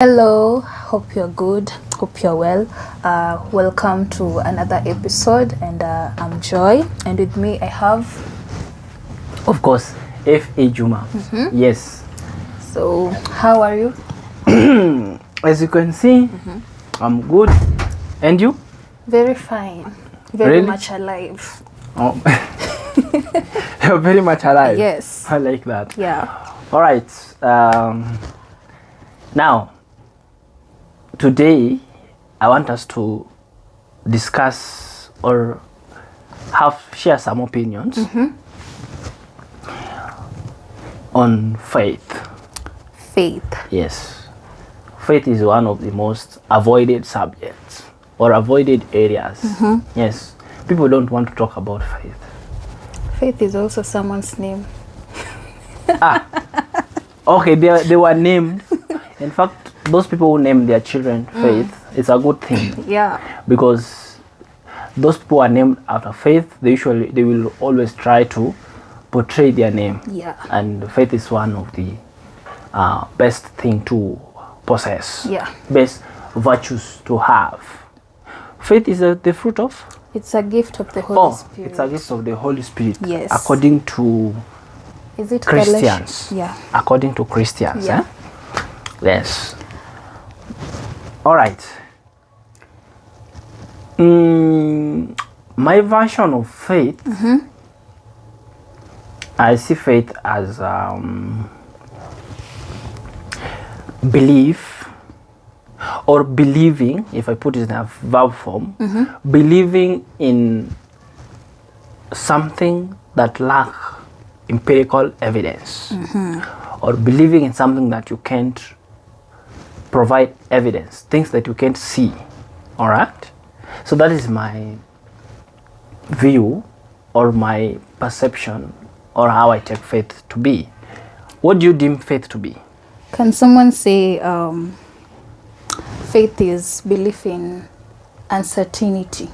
Hello, hope you're good, hope you're well. Welcome to another episode, and I'm Joy, and with me I have. Of course, F.A. Juma. Yes. So, how are you? As you can see, I'm good. And you? Very fine, very Really? much alive. Oh. You're very much alive. Yes. I like that. Yeah. All right. Now, today, I want us to discuss or share some opinions on faith. Faith. Yes. Faith is one of the most avoided subjects or avoided areas. Yes. People don't want to talk about faith. Faith is also someone's name. Okay, they were named. In fact, those people who name their children Faith, it's a good thing. Yeah. Because those people are named after faith, they will always try to portray their name. Yeah. And faith is one of the best thing to possess. Yeah. Best virtues to have. Faith is the fruit of? It's a gift of the Holy Spirit. It's a gift of the Holy Spirit. Yes. According to Is it Christians. Galatians? Yeah. According to Christians. Yeah. Yes. All right. My version of faith, I see faith as belief or believing, if I put it in a verb form, believing in something that lack empirical evidence, or believing in something that you can't provide evidence, things that you can't see. All right, so that is my view or my perception or how I take faith to be. What do you deem faith to be? Can someone say faith is belief in uncertainty?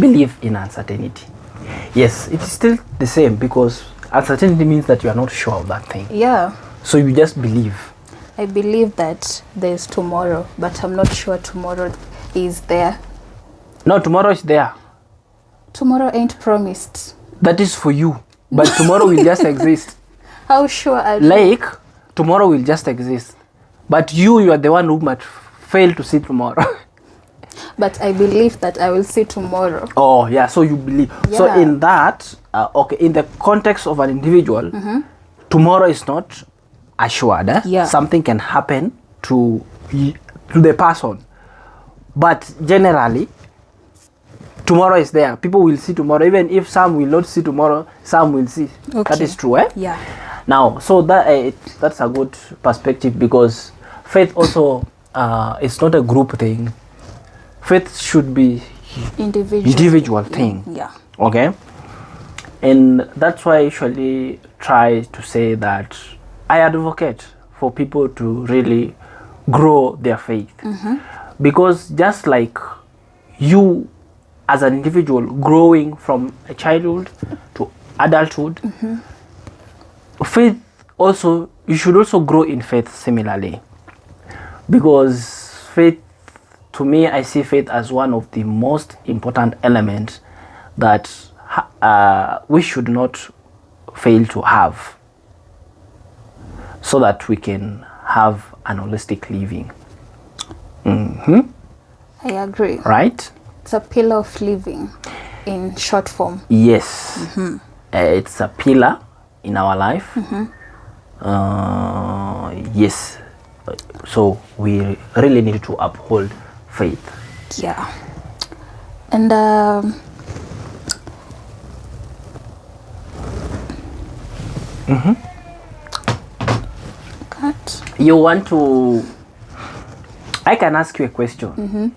Believe in uncertainty. Yes, it is still the same, because uncertainty means that you are not sure of that thing. Yeah. So you just believe. I believe that there's tomorrow, but I'm not sure tomorrow is there. No, tomorrow is there. Tomorrow ain't promised. That is for you. But tomorrow will just exist. How sure are you? Like, tomorrow will just exist. But you are the one who might fail to see tomorrow. But I believe that I will see tomorrow. Oh, yeah, so you believe. Yeah. So in that, in the context of an individual, tomorrow is not assured. Yeah. Something can happen to the person. But generally, tomorrow is there. People will see tomorrow. Even if some will not see tomorrow, some will see. Okay. That is true, eh? Yeah. Now, so that's a good perspective, because faith also is not a group thing. Faith should be individual thing. Yeah. Okay? And that's why I usually try to say that I advocate for people to really grow their faith. Because just like you as an individual growing from a childhood to adulthood, faith also, you should also grow in faith similarly. Because faith, to me, I see faith as one of the most important elements that we should not fail to have, so that we can have an holistic living. I agree. Right? It's a pillar of living in short form. Yes. It's a pillar in our life. Yes. So we really need to uphold faith. Yeah. And cut. You want to... I can ask you a question.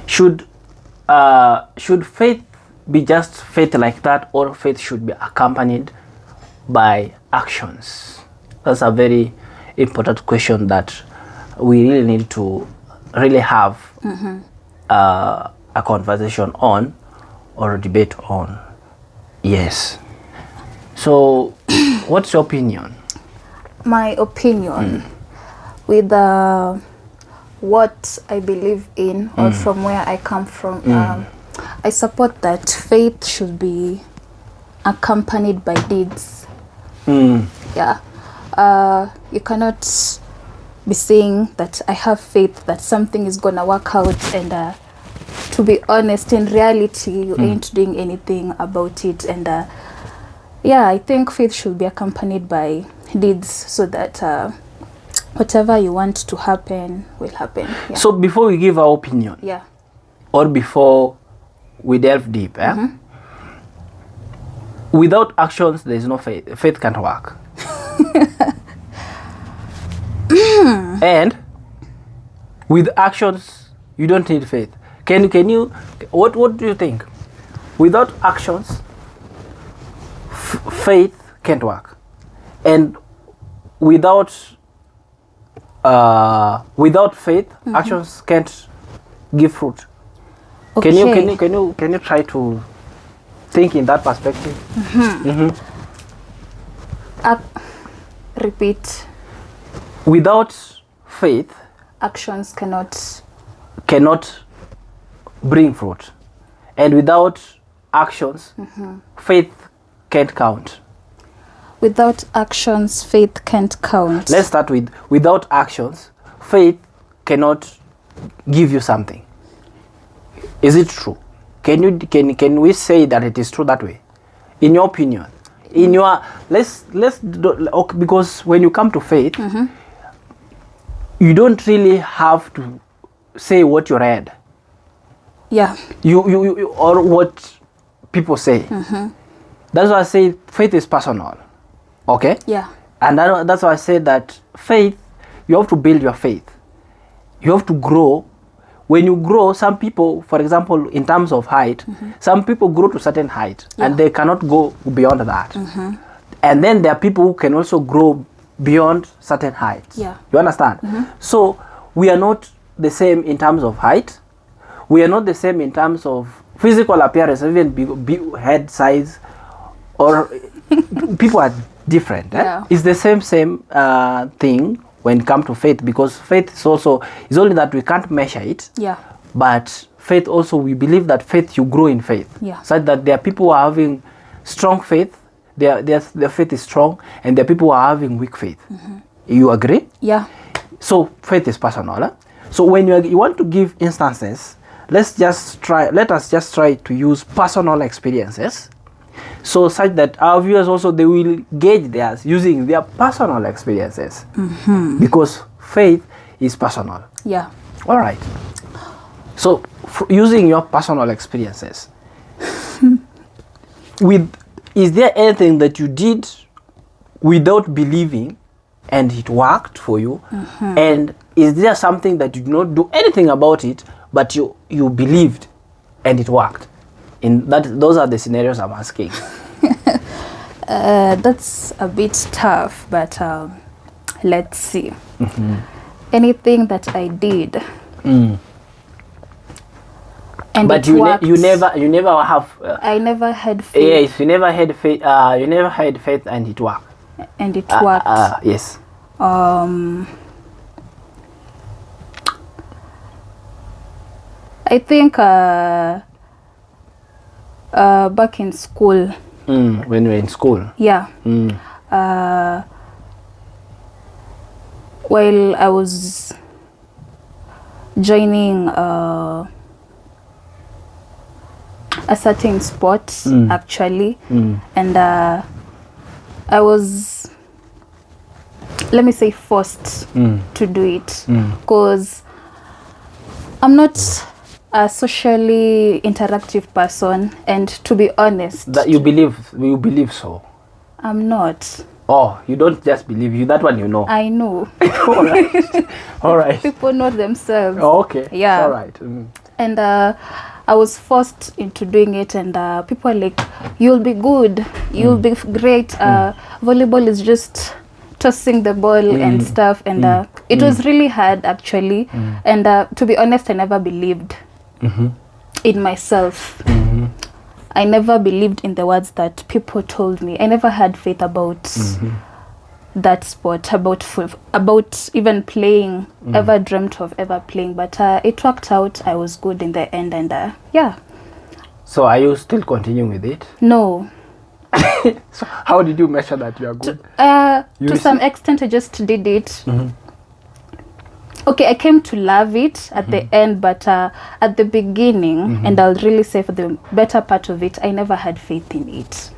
Should faith be just faith like that, or faith should be accompanied by actions? That's a very important question that we really need to really have a conversation on, or a debate on. Yes. So, what's your opinion? my opinion with what I believe in, or from where I come from, I support that faith should be accompanied by deeds. Yeah. You cannot be saying that I have faith that something is gonna work out, and to be honest, in reality, you ain't doing anything about it. And yeah, I think faith should be accompanied by deeds, so that whatever you want to happen will happen. Yeah. So before we give our opinion, Yeah. or before we delve deep, without actions, there is no faith. Faith can't work. And with actions, you don't need faith. Can you? What do you think? Without actions, faith can't work, and without faith, actions can't give fruit. Okay. Can you try to think in that perspective? Repeat. Without faith, Actions cannot. bring fruit, and without actions, faith can't count. Without actions, faith can't count. Let's start with without actions, faith cannot give you something. Is it true? Can we say that it is true that way? In your opinion, in your okay, because when you come to faith, you don't really have to say what you read. Yeah. You or what people say. That's why I say faith is personal. Okay? Yeah. And that's why I say that faith, you have to build your faith. You have to grow. When you grow, some people, for example, in terms of height, some people grow to certain height and they cannot go beyond that. And then there are people who can also grow beyond certain heights. Yeah. You understand? So we are not the same in terms of height. We are not the same in terms of physical appearance, even big head size, or people are different. Yeah. It's the same thing when it comes to faith, because faith is only that we can't measure it. Yeah. But faith also, we believe that faith, you grow in faith. Yeah. Such that there are people who are having strong faith, their faith is strong, and there are people who are having weak faith. You agree? Yeah. So faith is personal. So when you want to give instances, let us just try to use personal experiences, so such that our viewers also, they will gauge theirs using their personal experiences, because faith is personal. Yeah. All right. So using your personal experiences, is there anything that you did without believing and it worked for you? And is there something that you did not do anything about it, but you believed and it worked? Those are the scenarios I'm asking. That's a bit tough, but let's see. Anything that I did, and But it worked. you never have. I never had faith, Yes, you never had faith. You never had faith and it worked. and it worked. Yes. I think back in school. When you were in school. Yeah. While I was joining a certain sport, actually, and I was, let me say, forced to do it, because I'm not a socially interactive person, and to be honest, That you believe so. I'm not. Oh, you don't just believe that one, you know. I know. All right. All right. People know themselves. Oh, okay. Yeah. All right. And I was forced into doing it, and people are like, you'll be good, you'll be great. Volleyball is just tossing the ball and stuff, and it was really hard, actually. And to be honest, I never believed in myself. I never believed in the words that people told me. I never had faith about that sport, about even playing, ever dreamt of ever playing, but it worked out. I was good in the end, and yeah. So are you still continuing with it? No. So how did you measure that you are good? To some extent, I just did it. Okay, I came to love it at the end, but at the beginning, and I'll really say for the better part of it, I never had faith in it.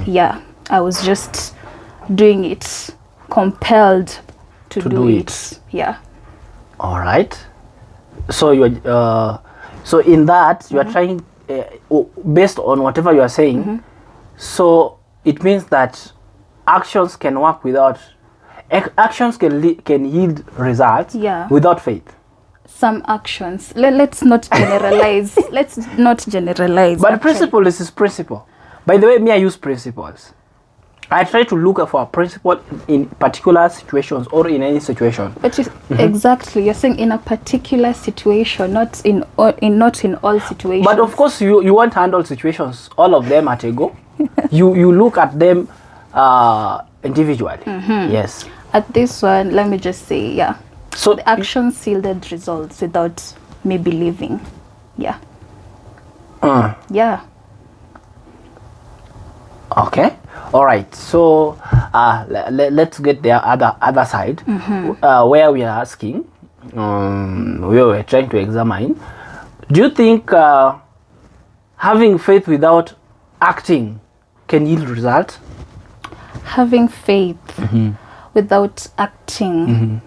Yeah, I was just doing it, compelled to do it. Yeah. All right. So you're so in that you are trying, based on whatever you are saying. So it means that actions can work without actions can yield results without faith. Some actions. Let's not generalize. Let's not generalize. But principle is principle. By the way, me, I use principles. I try to look for a principle in particular situations or in any situation. But exactly, you're saying in a particular situation, not in all situations. But of course, you won't handle situations, all of them at a go. you look at them individually. Yes. At this one, let me just say, yeah. So the actions yielded results without me believing. Yeah. Yeah. Okay. All right. So let's get the other side, where we are asking, where we're trying to examine. Do you think having faith without acting can yield result? Having faith without acting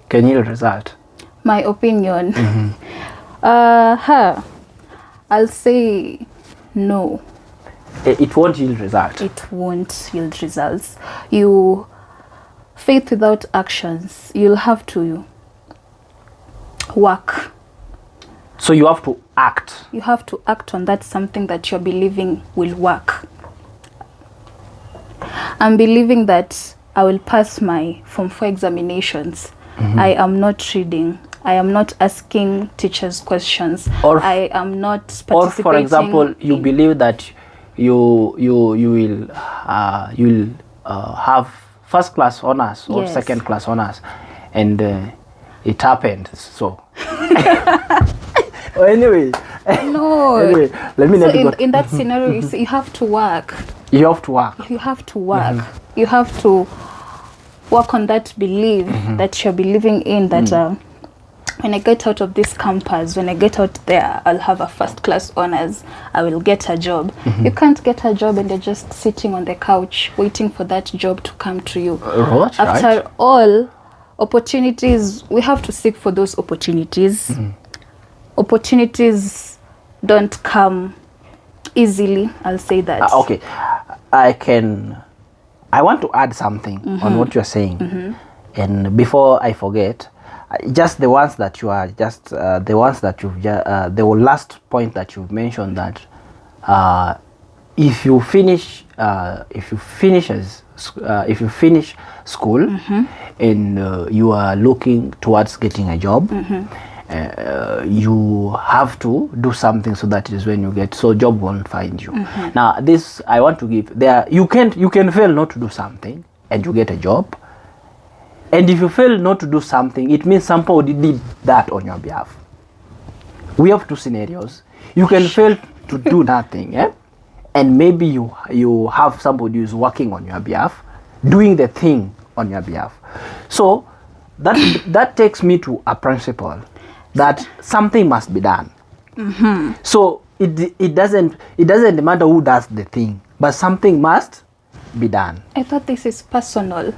can yield result? My opinion, I'll say no. It won't yield result. It won't yield results. Faith without actions, you'll have to work. So you have to act. You have to act on that something that you're believing will work. I'm believing that I will pass my Form 4 examinations. I am not reading. I am not asking teachers questions. I am not participating. Or for example, you believe that you will have first class honors or second class honors, and it happened. So anyway. No. Anyway, let me. So in that scenario, you have to work. You have to work. You have to work. You have to work on that belief that you're believing in, that when I get out of this campus, when I get out there, I'll have a first class honors. I will get a job. You can't get a job and you're just sitting on the couch waiting for that job to come to you. After all, opportunities, we have to seek for those opportunities. Opportunities don't come easily, I'll say that. Okay, I want to add something on what you're saying, and before I forget, just the ones that you are just the ones that you've the last point that you've mentioned, that if you finish school and you are looking towards getting a job, you have to do something so that is when you get, so job won't find you. Now this I want to give there, you can fail not to do something and you get a job, and if you fail not to do something, it means somebody did that on your behalf. We have two scenarios. You can fail to do nothing, and maybe you have somebody who's working on your behalf, doing the thing on your behalf. So that takes me to a principle that something must be done. So it doesn't matter who does the thing, but something must be done. I thought this is personal.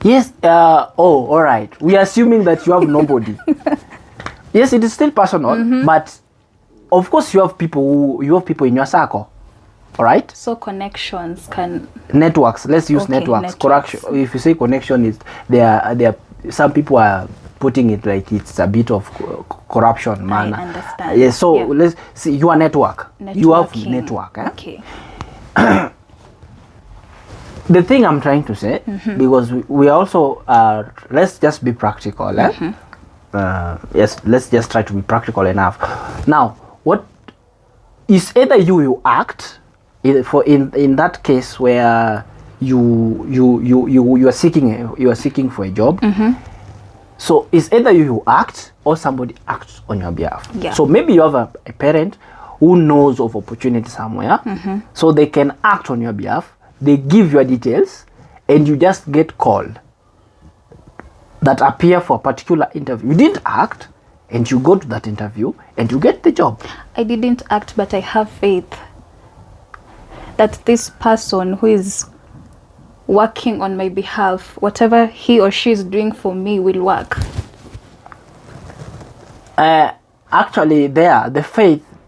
Yes. All right. We are assuming that you have nobody. Yes, it is still personal, but of course you have people in your circle. All right. So connections can. Networks. Let's use networks. Correction. If you say connection, is there some people are putting it like it's a bit of corruption, man. I understand. Yes. So let's see your network. You have network. Okay. The thing I'm trying to say, because we also let's just be practical. Yes, let's just try to be practical enough. Now, what is either you act in that case where you are seeking for a job. So it's either you act or somebody acts on your behalf. Yeah. So maybe you have a parent who knows of opportunity somewhere, so they can act on your behalf. They give your details, and you just get called that appear for a particular interview. You didn't act, and you go to that interview, and you get the job. I didn't act, but I have faith that this person who is working on my behalf, whatever he or she is doing for me will work. Actually,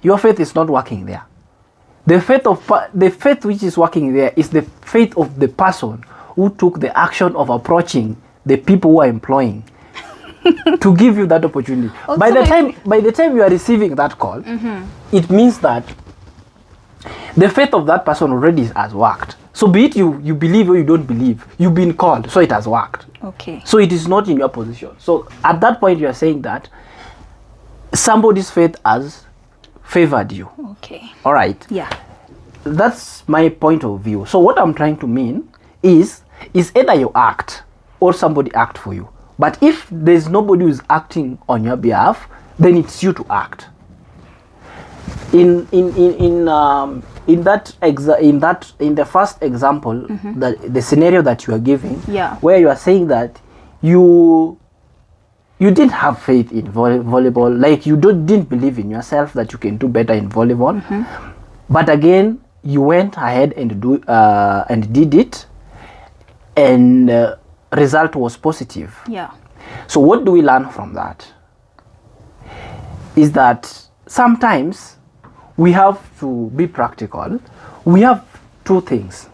your faith is not working there. The faith which is working there is the faith of the person who took the action of approaching the people who are employing to give you that opportunity. By the time you are receiving that call, it means that the faith of that person already has worked. So be it you believe or you don't believe, you've been called, so it has worked. Okay. So it is not in your position. So at that point you are saying that somebody's faith has favored you. Okay. All right. Yeah. That's my point of view. So what I'm trying to mean is either you act or somebody act for you. But if there's nobody who's acting on your behalf, then it's you to act. In the first example, the scenario that you are giving, where you are saying that you didn't have faith in volleyball, like you didn't believe in yourself that you can do better in volleyball, but again you went ahead and did it, and result was positive. Yeah. So what do we learn from that? Is that sometimes we have to be practical. We have two things.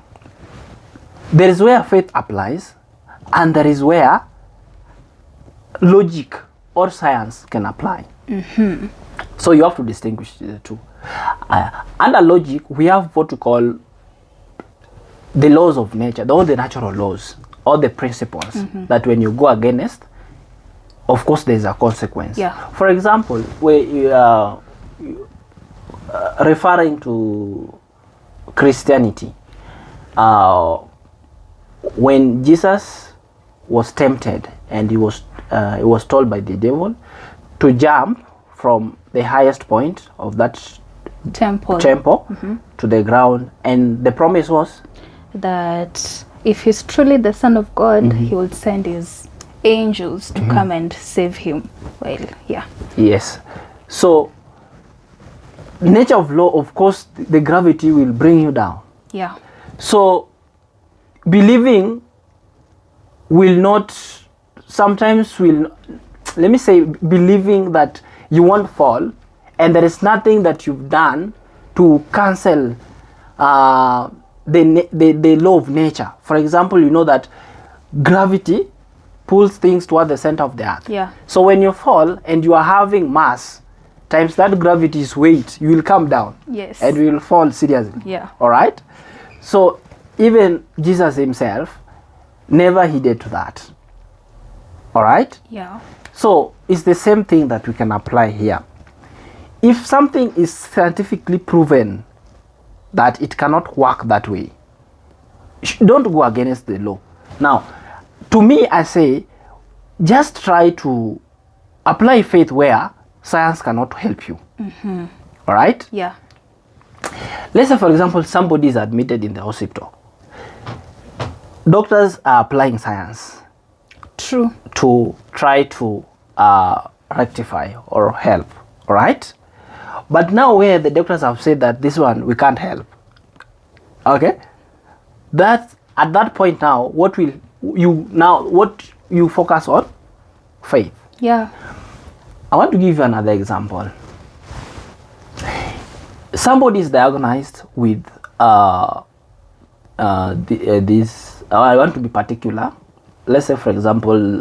There is where faith applies, and there is where logic or science can apply. So you have to distinguish the two. Under logic, we have what we call the laws of nature, all the natural laws, all the principles that when you go against, of course there is a consequence. Yeah. For example, where you are referring to Christianity, when Jesus was tempted and he was told by the devil to jump from the highest point of that temple to the ground, and the promise was that if he's truly the Son of God, he will send his angels to come and save him. Well, yeah. Yes. So nature of law, of course, the gravity will bring you down. Yeah. So believing believing that you won't fall, and there is nothing that you've done to cancel the law of nature. For example, you know that gravity pulls things toward the center of the earth. Yeah. So when you fall and you are having mass times that gravity's weight, you will come down. Yes. And you will fall seriously. Yeah. All right. So even Jesus himself never heeded to that. All right. Yeah. So it's the same thing that we can apply here. If something is scientifically proven that it cannot work that way, don't go against the law. Now, to me, I say, just try to apply faith where science cannot help you. All right? Yeah. Let's say, for example, somebody is admitted in the hospital. Doctors are applying science. True. To try to rectify or help. All right? But now where the doctors have said that this one we can't help. Okay? That at that point now, what you focus on? Faith. Yeah. I want to give you another example. Somebody is diagnosed with this. I want to be particular. Let's say, for example,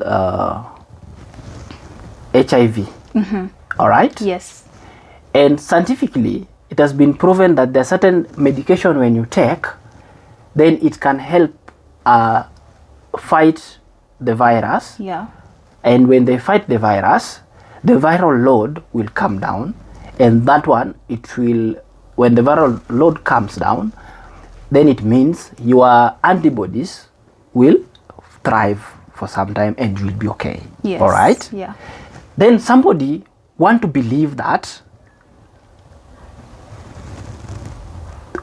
HIV. All right? Yes. And scientifically, it has been proven that there's certain medication when you take, then it can help fight the virus. Yeah. And when they fight the virus, the viral load will come down, and that one, when the viral load comes down, then it means your antibodies will thrive for some time and you'll be okay. Yes. All right? Yeah. Then somebody want to believe that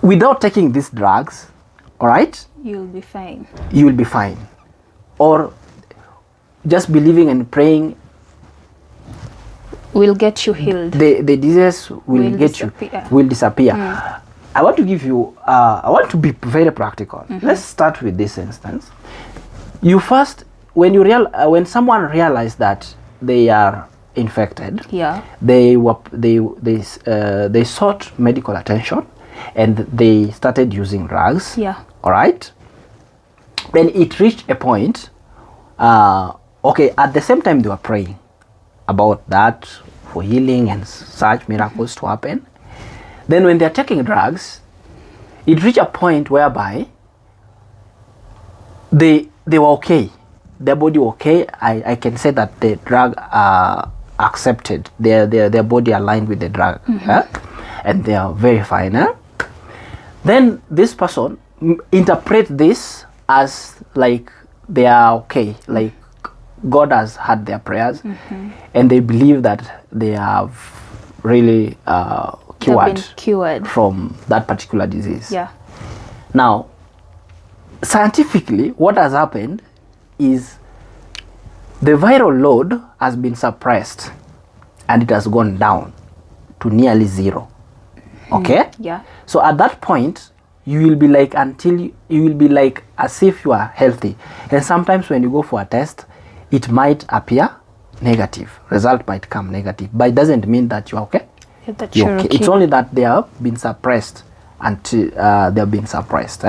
without taking these drugs, all right, You'll be fine. you will be fine. Or just believing and praying, Will get you healed. the disease will get disappear. you, will disappear. I want to give you, I want to be very practical. Let's start with this instance. You first, when you when someone realized that they are infected, Yeah. they sought medical attention and they started using drugs. Yeah. All right. Then it reached a point. Okay, at the same time they were praying about that for healing and such miracles to happen. Then when they're taking drugs, it reached a point whereby they were okay. Their body okay. I can say that the drug accepted. Their body aligned with the drug. And they are very fine. Then this person interpret this as like they are okay. Like God has heard their prayers. And they believe that they have really They've been cured from that particular disease. Yeah. Now, scientifically, what has happened is the viral load has been suppressed and it has gone down to nearly zero. Okay? Yeah. So at that point, you will be like you will be like as if you are healthy. And sometimes when you go for a test, it might appear negative. Result might come negative, but it doesn't mean that you are okay. Yeah, that You're you're okay. okay. It's only that they have been suppressed until they have been suppressed.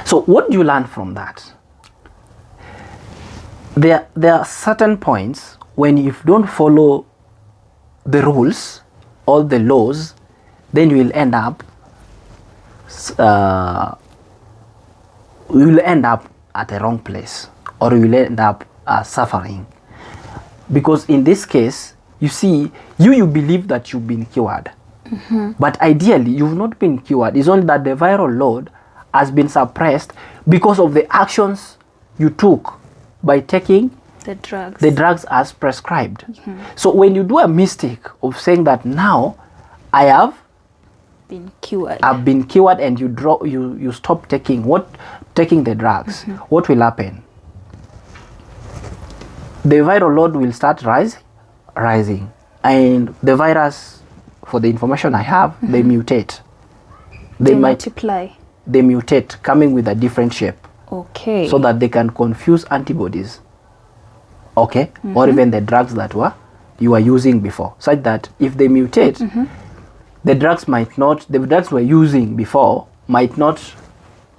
So what do you learn from that? There are certain points when if you don't follow the rules or the laws, then you will end up at a wrong place, or you will end up suffering. Because in this case, you see, you believe that you've been cured. But ideally, you've not been cured. It's only that the viral load has been suppressed because of the actions you took by taking The drugs. the drugs as prescribed. So when you do a mistake of saying that now I have Been cured. I've been cured, and you stop taking the drugs, what will happen? The viral load will start rising, and the virus, for the information I have, they mutate. They multiply. They mutate, coming with a different shape, Okay. so that they can confuse antibodies, okay, or even the drugs that you were using before, such that if they mutate, the drugs we're using before might not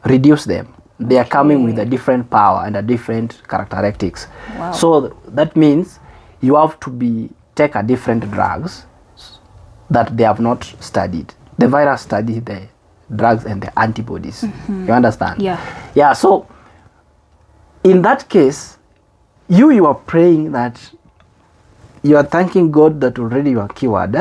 reduce them. They are coming with a different power and a different characteristics. Wow. So that means you have to take a different drugs that they have not studied. The virus studied the drugs and the antibodies. You understand? Yeah. Yeah, so in that case, you are praying that you are thanking God that already you are cured.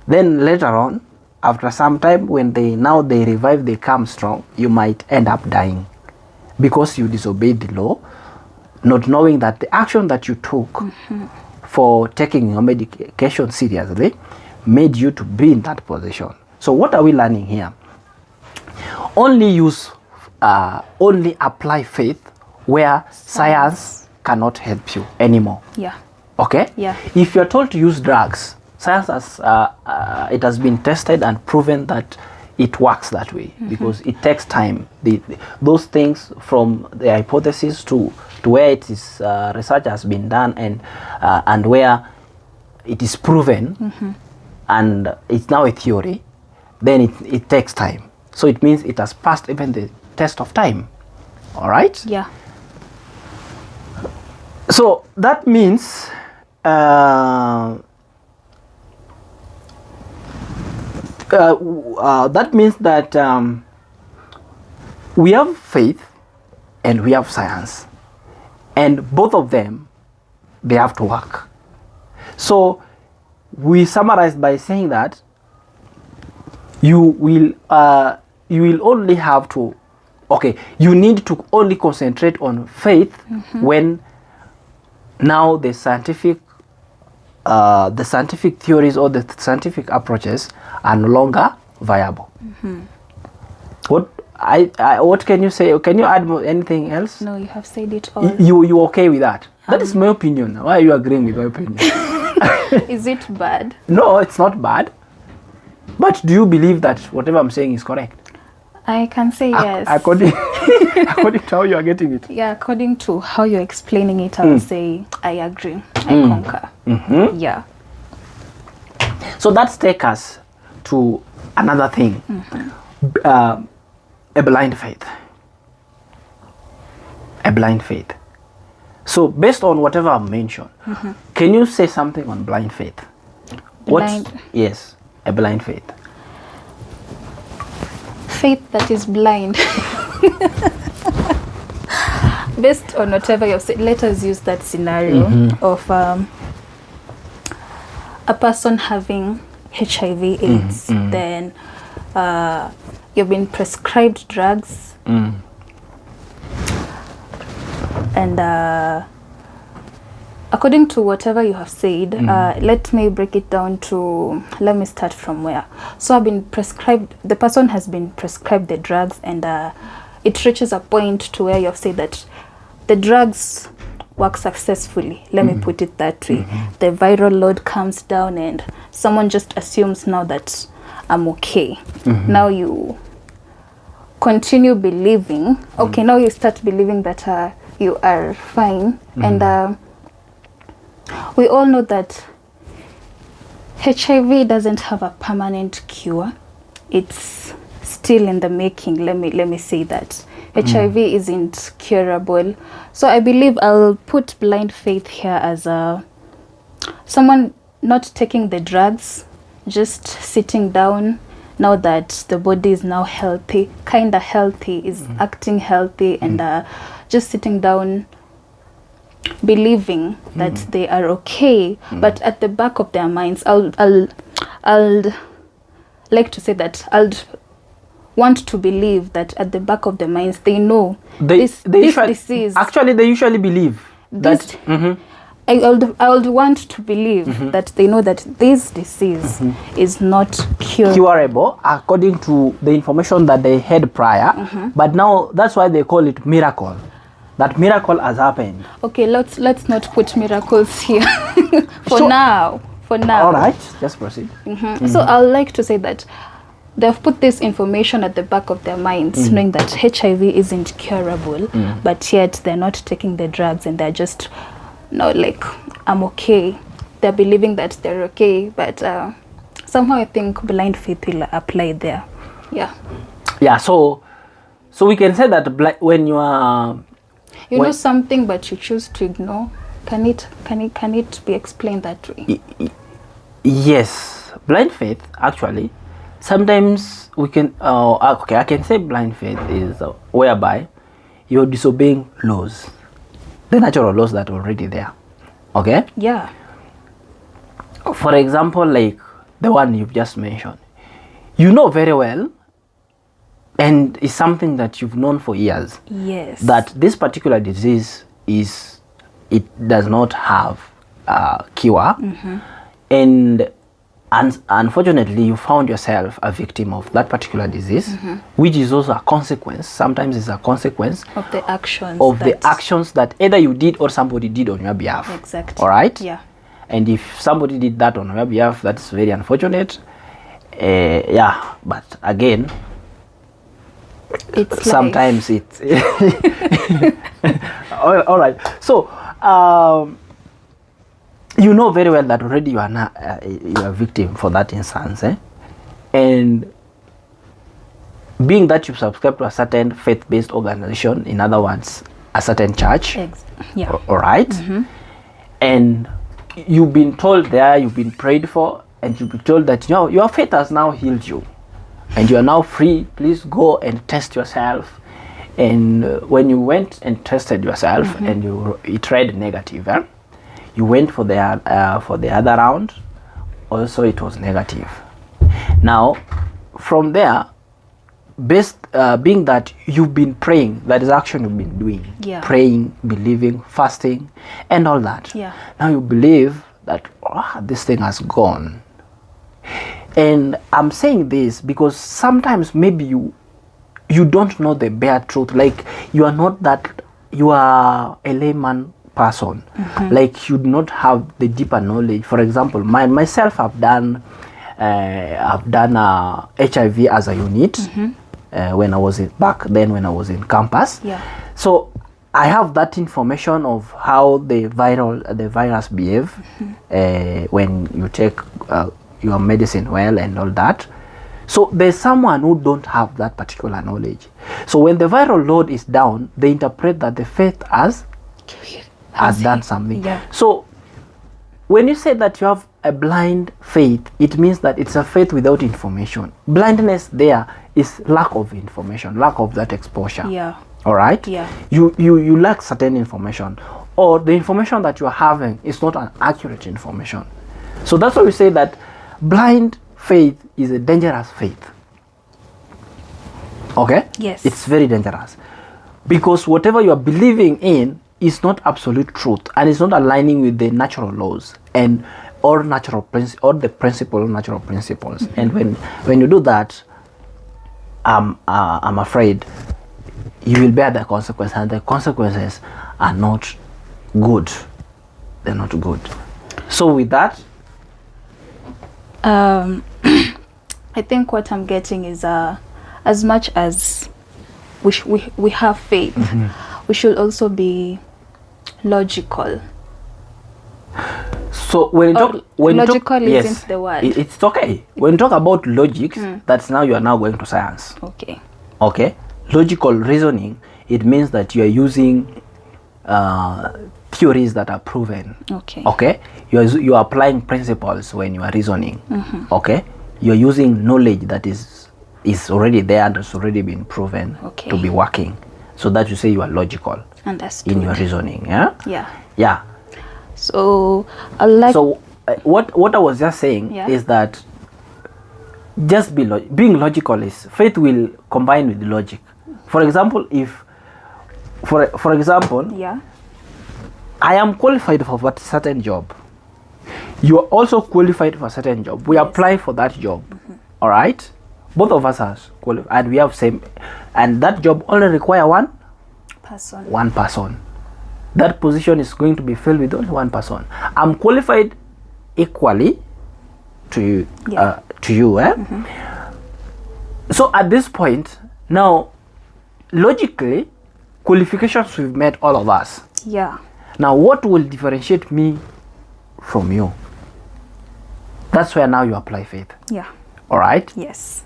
Then later on, after some time, when they revive, they come strong, you might end up dying because you disobeyed the law, not knowing that the action that you took for taking your medication seriously made you to be in that position. So what are we learning here? Only apply faith where science cannot help you anymore. Yeah. Okay? Yeah. If you're told to use drugs, science has it has been tested and proven that it works that way, because it takes time. Those things from the hypothesis to where it is research has been done and where it is proven and it's now a theory, then it takes time. So it means it has passed even the test of time. All right? Yeah. So that means that we have faith and we have science, and both of them, they have to work. So we summarize by saying that you will you will only have to, okay, you need to only concentrate on faith when now the scientific theories or the scientific approaches are no longer viable. What can you say? Can you add anything else? No, you have said it all. You okay with that? That is my opinion. Why are you agreeing with my opinion? Is it bad? No, it's not bad. But do you believe that whatever I'm saying is correct? I can say yes. According to how you are getting it. Yeah, according to how you're explaining it, I would say I agree. I concur. Yeah. So that takes us to another thing. A blind faith. A blind faith. So based on whatever I've mentioned, can you say something on blind faith? Yes, a blind faith. Faith that is blind. Based on whatever you've said, let us use that scenario of a person having HIV/AIDS. Then you've been prescribed drugs, and according to whatever you have said, let me break it down to, let me start from where. So I've been prescribed, the person has been prescribed the drugs, and it reaches a point to where you have said that the drugs work successfully. Let me put it that way. The viral load comes down and someone just assumes now that I'm okay. Now you continue believing, okay, now you start believing that you are fine. And we all know that HIV doesn't have a permanent cure. It's still in the making. Let me say that HIV isn't curable. So I believe I'll put blind faith here as someone not taking the drugs, just sitting down now that the body is now healthy, kind of healthy, is acting healthy, and just sitting down believing that they are okay, but at the back of their minds, I'll like to say that I'll want to believe that at the back of their minds they know this disease. Actually, they usually believe this, that. I would want to believe that they know that this disease is not curable according to the information that they had prior, but now that's why they call it miracle. That miracle has happened. Okay, let's not put miracles here for now. All right, just proceed. So I'd like to say that they've put this information at the back of their minds, knowing that HIV isn't curable, but yet they're not taking the drugs, and they're just, no, like, I'm okay. They're believing that they're okay, but somehow I think blind faith will apply there. Yeah. Yeah. So we can say that when you are, you know something, but you choose to ignore. Can it be explained that way? Yes, blind faith actually. Sometimes we can. Okay, I can say blind faith is whereby you're disobeying laws, the natural laws that are already there. Okay. Yeah. For example, like the one you've just mentioned, you know very well, and it's something that you've known for years. Yes. That this particular disease does not have a cure, and unfortunately you found yourself a victim of that particular disease, which is also a consequence. Sometimes it's a consequence of the actions that either you did or somebody did on your behalf. Exactly. All right. Yeah. And if somebody did that on your behalf, that's very unfortunate. Yeah, but again, it's sometimes life. It's all right. So you know very well that already you are not, you are a victim for that instance, and being that you subscribe to a certain faith-based organization, in other words, a certain church. Yeah. All right. And you've been told there, you've been prayed for, and you've been told that your faith has now healed you, and you are now free. Please go and test yourself. And when you went and tested yourself, and it read negative, you went for the other round, also it was negative. Now, from there, being that you've been praying, that is action you've been doing, Yeah. praying, believing, fasting, and all that. Yeah. Now you believe that this thing has gone. And I'm saying this because sometimes maybe you don't know the bare truth. Like you are a layman person. Like you do not have the deeper knowledge. For example, myself, I've done HIV as a unit when I was back then when I was in campus. Yeah. So I have that information of how the virus behave when you take your medicine well and all that. So there's someone who don't have that particular knowledge. So when the viral load is down, they interpret that the faith has done something. Yeah. So when you say that you have a blind faith, it means that it's a faith without information. Blindness there is lack of information, lack of that exposure. Yeah. All right. Yeah. You lack certain information, or the information that you are having is not an accurate information. So that's why we say that blind faith is a dangerous faith. Okay. Yes. It's very dangerous because whatever you are believing in is not absolute truth, and it's not aligning with the natural laws and or natural the natural principles. And when you do that, I'm afraid you will bear the consequences, and the consequences are not good. They're not good. So with that, I think what I'm getting is as much as we have faith, we should also be logical. So when you logical yes, isn't the word. It's okay. When you talk about logic, that's now you are now going to science. Okay. Okay. Logical reasoning, it means that you are using theories that are proven. Okay. Okay. You are applying principles when you are reasoning. Okay. You are using knowledge that is already there and has already been proven to be working. So that you say you are logical in your reasoning. Yeah. Yeah. Yeah. So I like. So what I was just saying is that just being logical is faith will combine with logic. For example, if for example, I am qualified for a certain job. You are also qualified for a certain job. We apply for that job. All right. Both of us are qualified, and we have same, and that job only require one person. That position is going to be filled with only one person. I'm qualified equally to you. So at this point, now, logically, qualifications we've met all of us. Yeah. Now, what will differentiate me from you? That's where now you apply faith. Yeah. All right? Yes.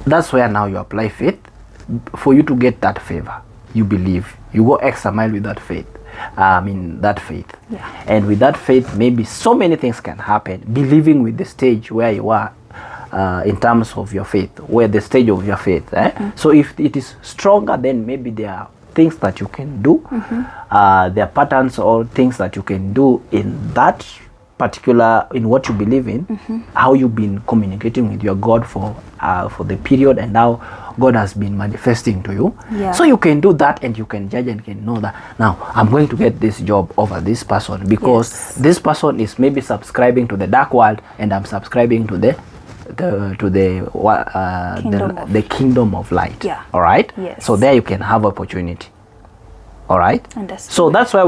That's where now you apply faith for you to get that favor. You believe. You go extra mile with that faith. That faith. Yeah. And with that faith, maybe so many things can happen. Believing with the stage where you are in terms of your faith, where the stage of your faith. So if it is stronger, then maybe there are things that you can do. There are patterns or things that you can do in that particular, in what you believe in, how you've been communicating with your God for the period, and now God has been manifesting to you. Yeah. So you can do that, and you can judge and can know that now I'm going to get this job over this person because this person is maybe subscribing to the dark world, and I'm subscribing to the kingdom of light. Yeah. All right. Yes. So there you can have opportunity. All right. Understood. So that's why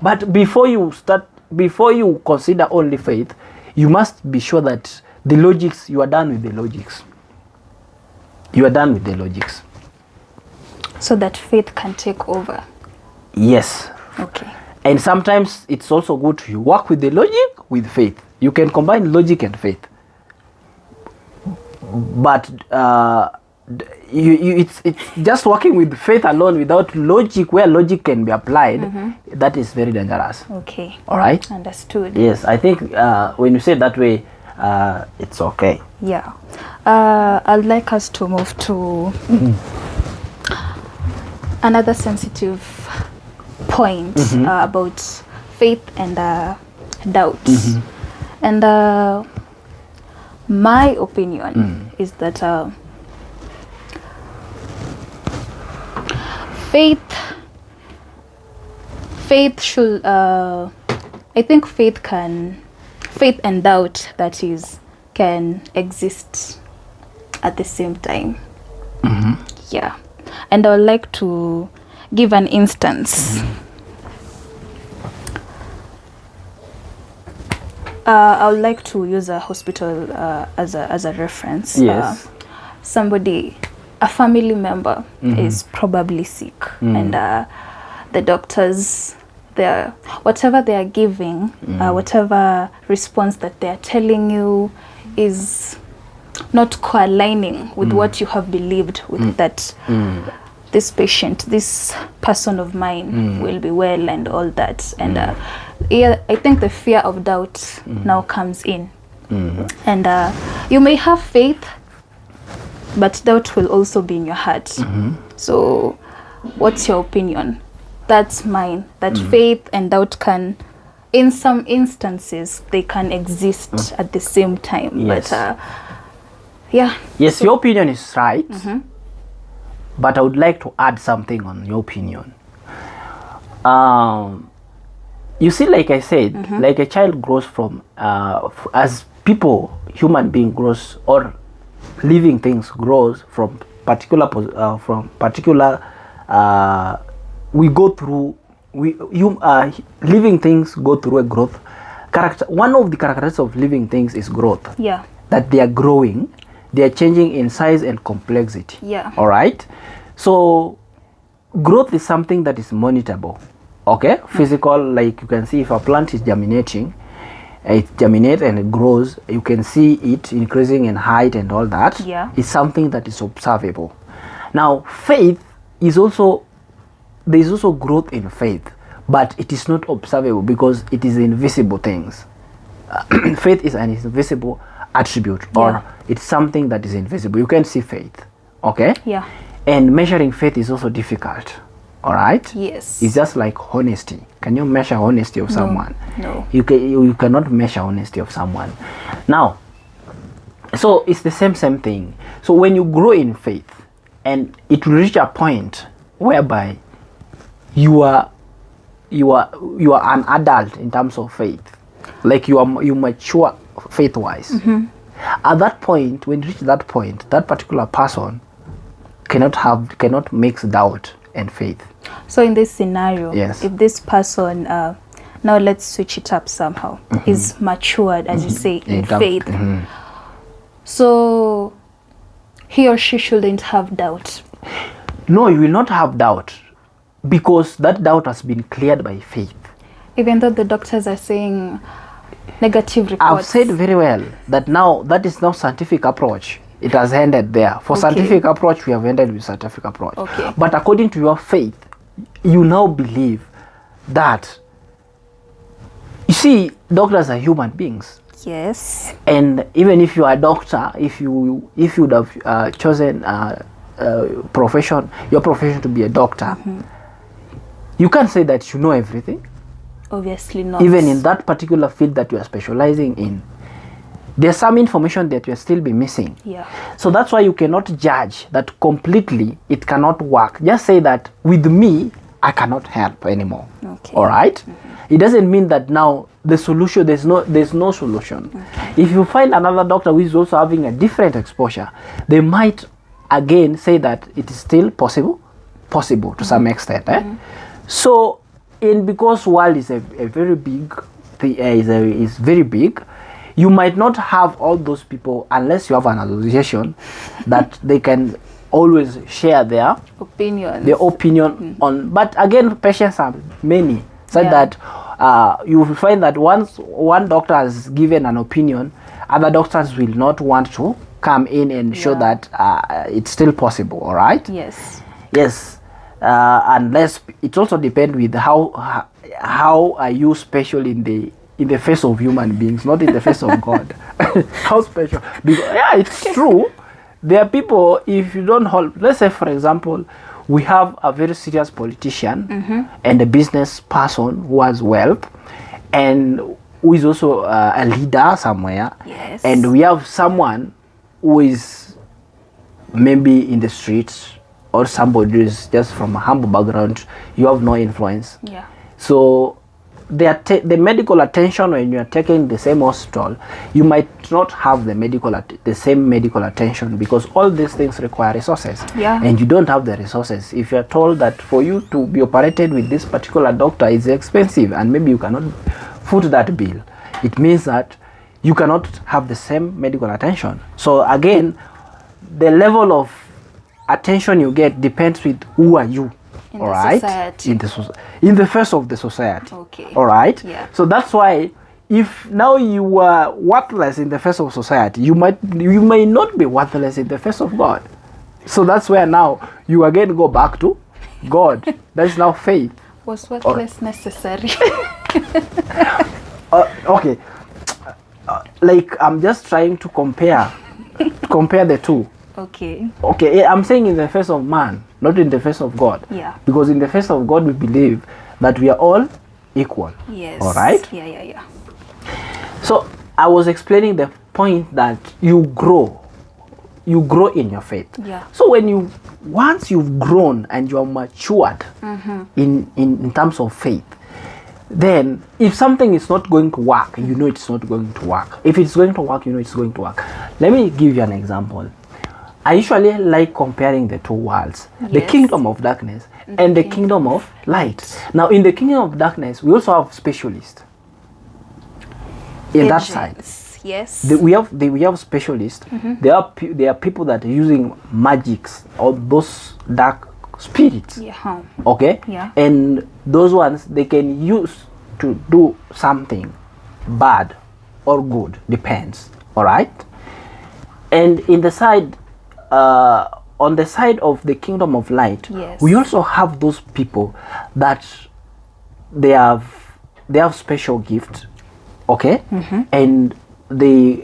but before you consider only faith, you must be sure that the logics, you are done with the logics. You are done with the logics. So that faith can take over. Yes. Okay. And sometimes it's also good to work with the logic with faith. You can combine logic and faith. But it's just working with faith alone without logic, where logic can be applied, that is very dangerous. Okay. All right. Understood. Yes, I think when you say it that way, it's okay. Yeah. I'd like us to move to another sensitive point about faith and doubt. And My opinion is that faith should, I think faith and doubt, that is, can exist at the same time. Yeah. And I would like to give an instance. I would like to use a hospital as a reference. Yes. A family member is probably sick, and the doctors, whatever they are giving, whatever response that they are telling you is not co-aligning with what you have believed with, that this patient, this person of mine will be well and all that. And I think the fear of doubt now comes in. And you may have faith, but doubt will also be in your heart. So what's your opinion? That's mine. That faith and doubt can, in some instances, they can exist at the same time. Yes. But yeah. Yes, your opinion is right. But I would like to add something on your opinion. You see, like I said, like a child grows from, as people, human being grows, or living things grows from particular, we go through, living things go through a growth. One of the characteristics of living things is growth. Yeah. That they are growing, they are changing in size and complexity. Yeah. All right. So growth is something that is monitorable. Okay. Physical, like you can see if a plant is germinating, it germinates and it grows. You can see it increasing in height and all that. Yeah. It's something that is observable. Now, faith is also, there is also growth in faith, but it is not observable because it is invisible things. Faith is an invisible attribute, or it's something that is invisible. You can't see faith. Okay. Yeah. And measuring faith is also difficult. All right. Yes. It's just like honesty. Can you measure honesty of someone? No. You cannot measure honesty of someone. Now, so it's the same thing. So when you grow in faith, and it will reach a point whereby you are an adult in terms of faith, like you mature faith wise. At that point, when you reach that point, that particular person cannot mix doubt and faith. So in this scenario, Yes. if this person, now let's switch it up somehow, is matured, as you say, in faith, so he or she shouldn't have doubt. No, you will not have doubt, because that doubt has been cleared by faith. Even though the doctors are saying negative reports. I've said very well that now that is now scientific approach. It has ended there. For scientific approach, we have ended with scientific approach. Okay. But according to your faith, you now believe that, you see, doctors are human beings. Yes. And even if you are a doctor, if you would have chosen your profession to be a doctor, you can't say that you know everything. Obviously not. Even in that particular field that you are specializing in, there's some information that you'll still be missing. Yeah. So that's why you cannot judge that completely it cannot work. Just say that with me, I cannot help anymore. Okay. All right? It doesn't mean that now the solution, there's no solution. Okay. If you find another doctor who is also having a different exposure, they might again say that it is still possible to some extent. So, because world is a very big, is very big, you might not have all those people unless you have an association that they can always share their opinion on. But again, patients are many, so that you will find that once one doctor has given an opinion, other doctors will not want to come in and show that it's still possible. All right. Yes. Unless it also depends with how are you special in the face of human beings, not in the face of God. How special? Because, it's true. There are people, if you don't hold, let's say for example, we have a very serious politician and a business person who has wealth, and who is also a leader somewhere, Yes. and we have someone who is maybe in the streets, or somebody who is just from a humble background, you have no influence. Yeah. So the medical attention when you are taking the same hospital, you might not have the same medical attention, because all these things require resources. Yeah. And you don't have the resources. If you are told that for you to be operated with this particular doctor is expensive, and maybe you cannot foot that bill, it means that you cannot have the same medical attention. So again, the level of attention you get depends with who are you. In all the right, society. in the face of the society. Okay. All right. Yeah. So that's why, if now you are worthless in the face of society, you may not be worthless in the face of God. So that's where now you again go back to God. That is now faith. Was what less necessary? Okay. Like I'm just trying to compare the two. Okay. Okay, I'm saying in the face of man, not in the face of God. Yeah. Because in the face of God, we believe that we are all equal. Yes. All right? Yeah. So I was explaining the point that you grow in your faith. Yeah. So once you've grown and you are matured in terms of faith, then if something is not going to work, you know it's not going to work. If it's going to work, you know it's going to work. Let me give you an example. I usually like comparing the two worlds, the Yes. kingdom of darkness and the kingdom of light. Now, in the kingdom of darkness, we also have specialists. In that side, Agents. Yes. we have specialists. There are people that are using magics or those dark spirits. Yeah. Okay. Yeah. And those ones they can use to do something bad or good, depends. All right. And in the side, on the side of the kingdom of light, Yes. we also have those people that they have special gift. Okay. And we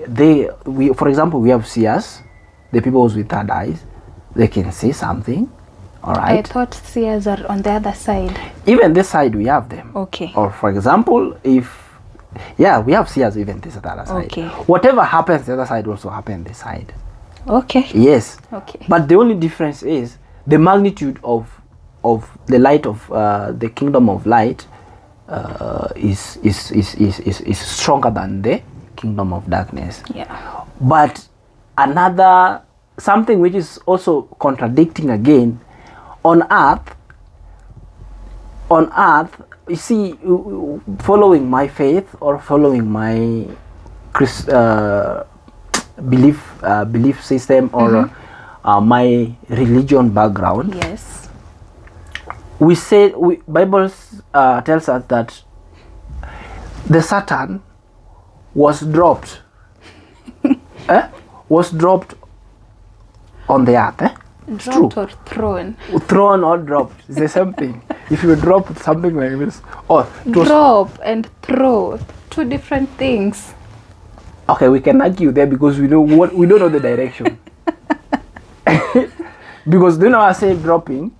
for example, we have seers, the people with third eyes, they can see something. All I right. thought seers are on the other side. Even this side we have them. Okay. Or for example, we have seers even this other side. Okay. Whatever happens the other side also happen this side. Okay. Yes. Okay. But the only difference is the magnitude of the light of the kingdom of light is stronger than the kingdom of darkness. Yeah. But something which is also contradicting again, on earth, you see, following my faith or following my belief system or my religion background, Yes. Bible tells us that the Satan was dropped on the earth. It's true. Dropped or thrown? Thrown or dropped, it's the same thing. If you drop something like this, Drop and throw, two different things. okay, we can argue there because we don't know the direction. Because do you know I say dropping?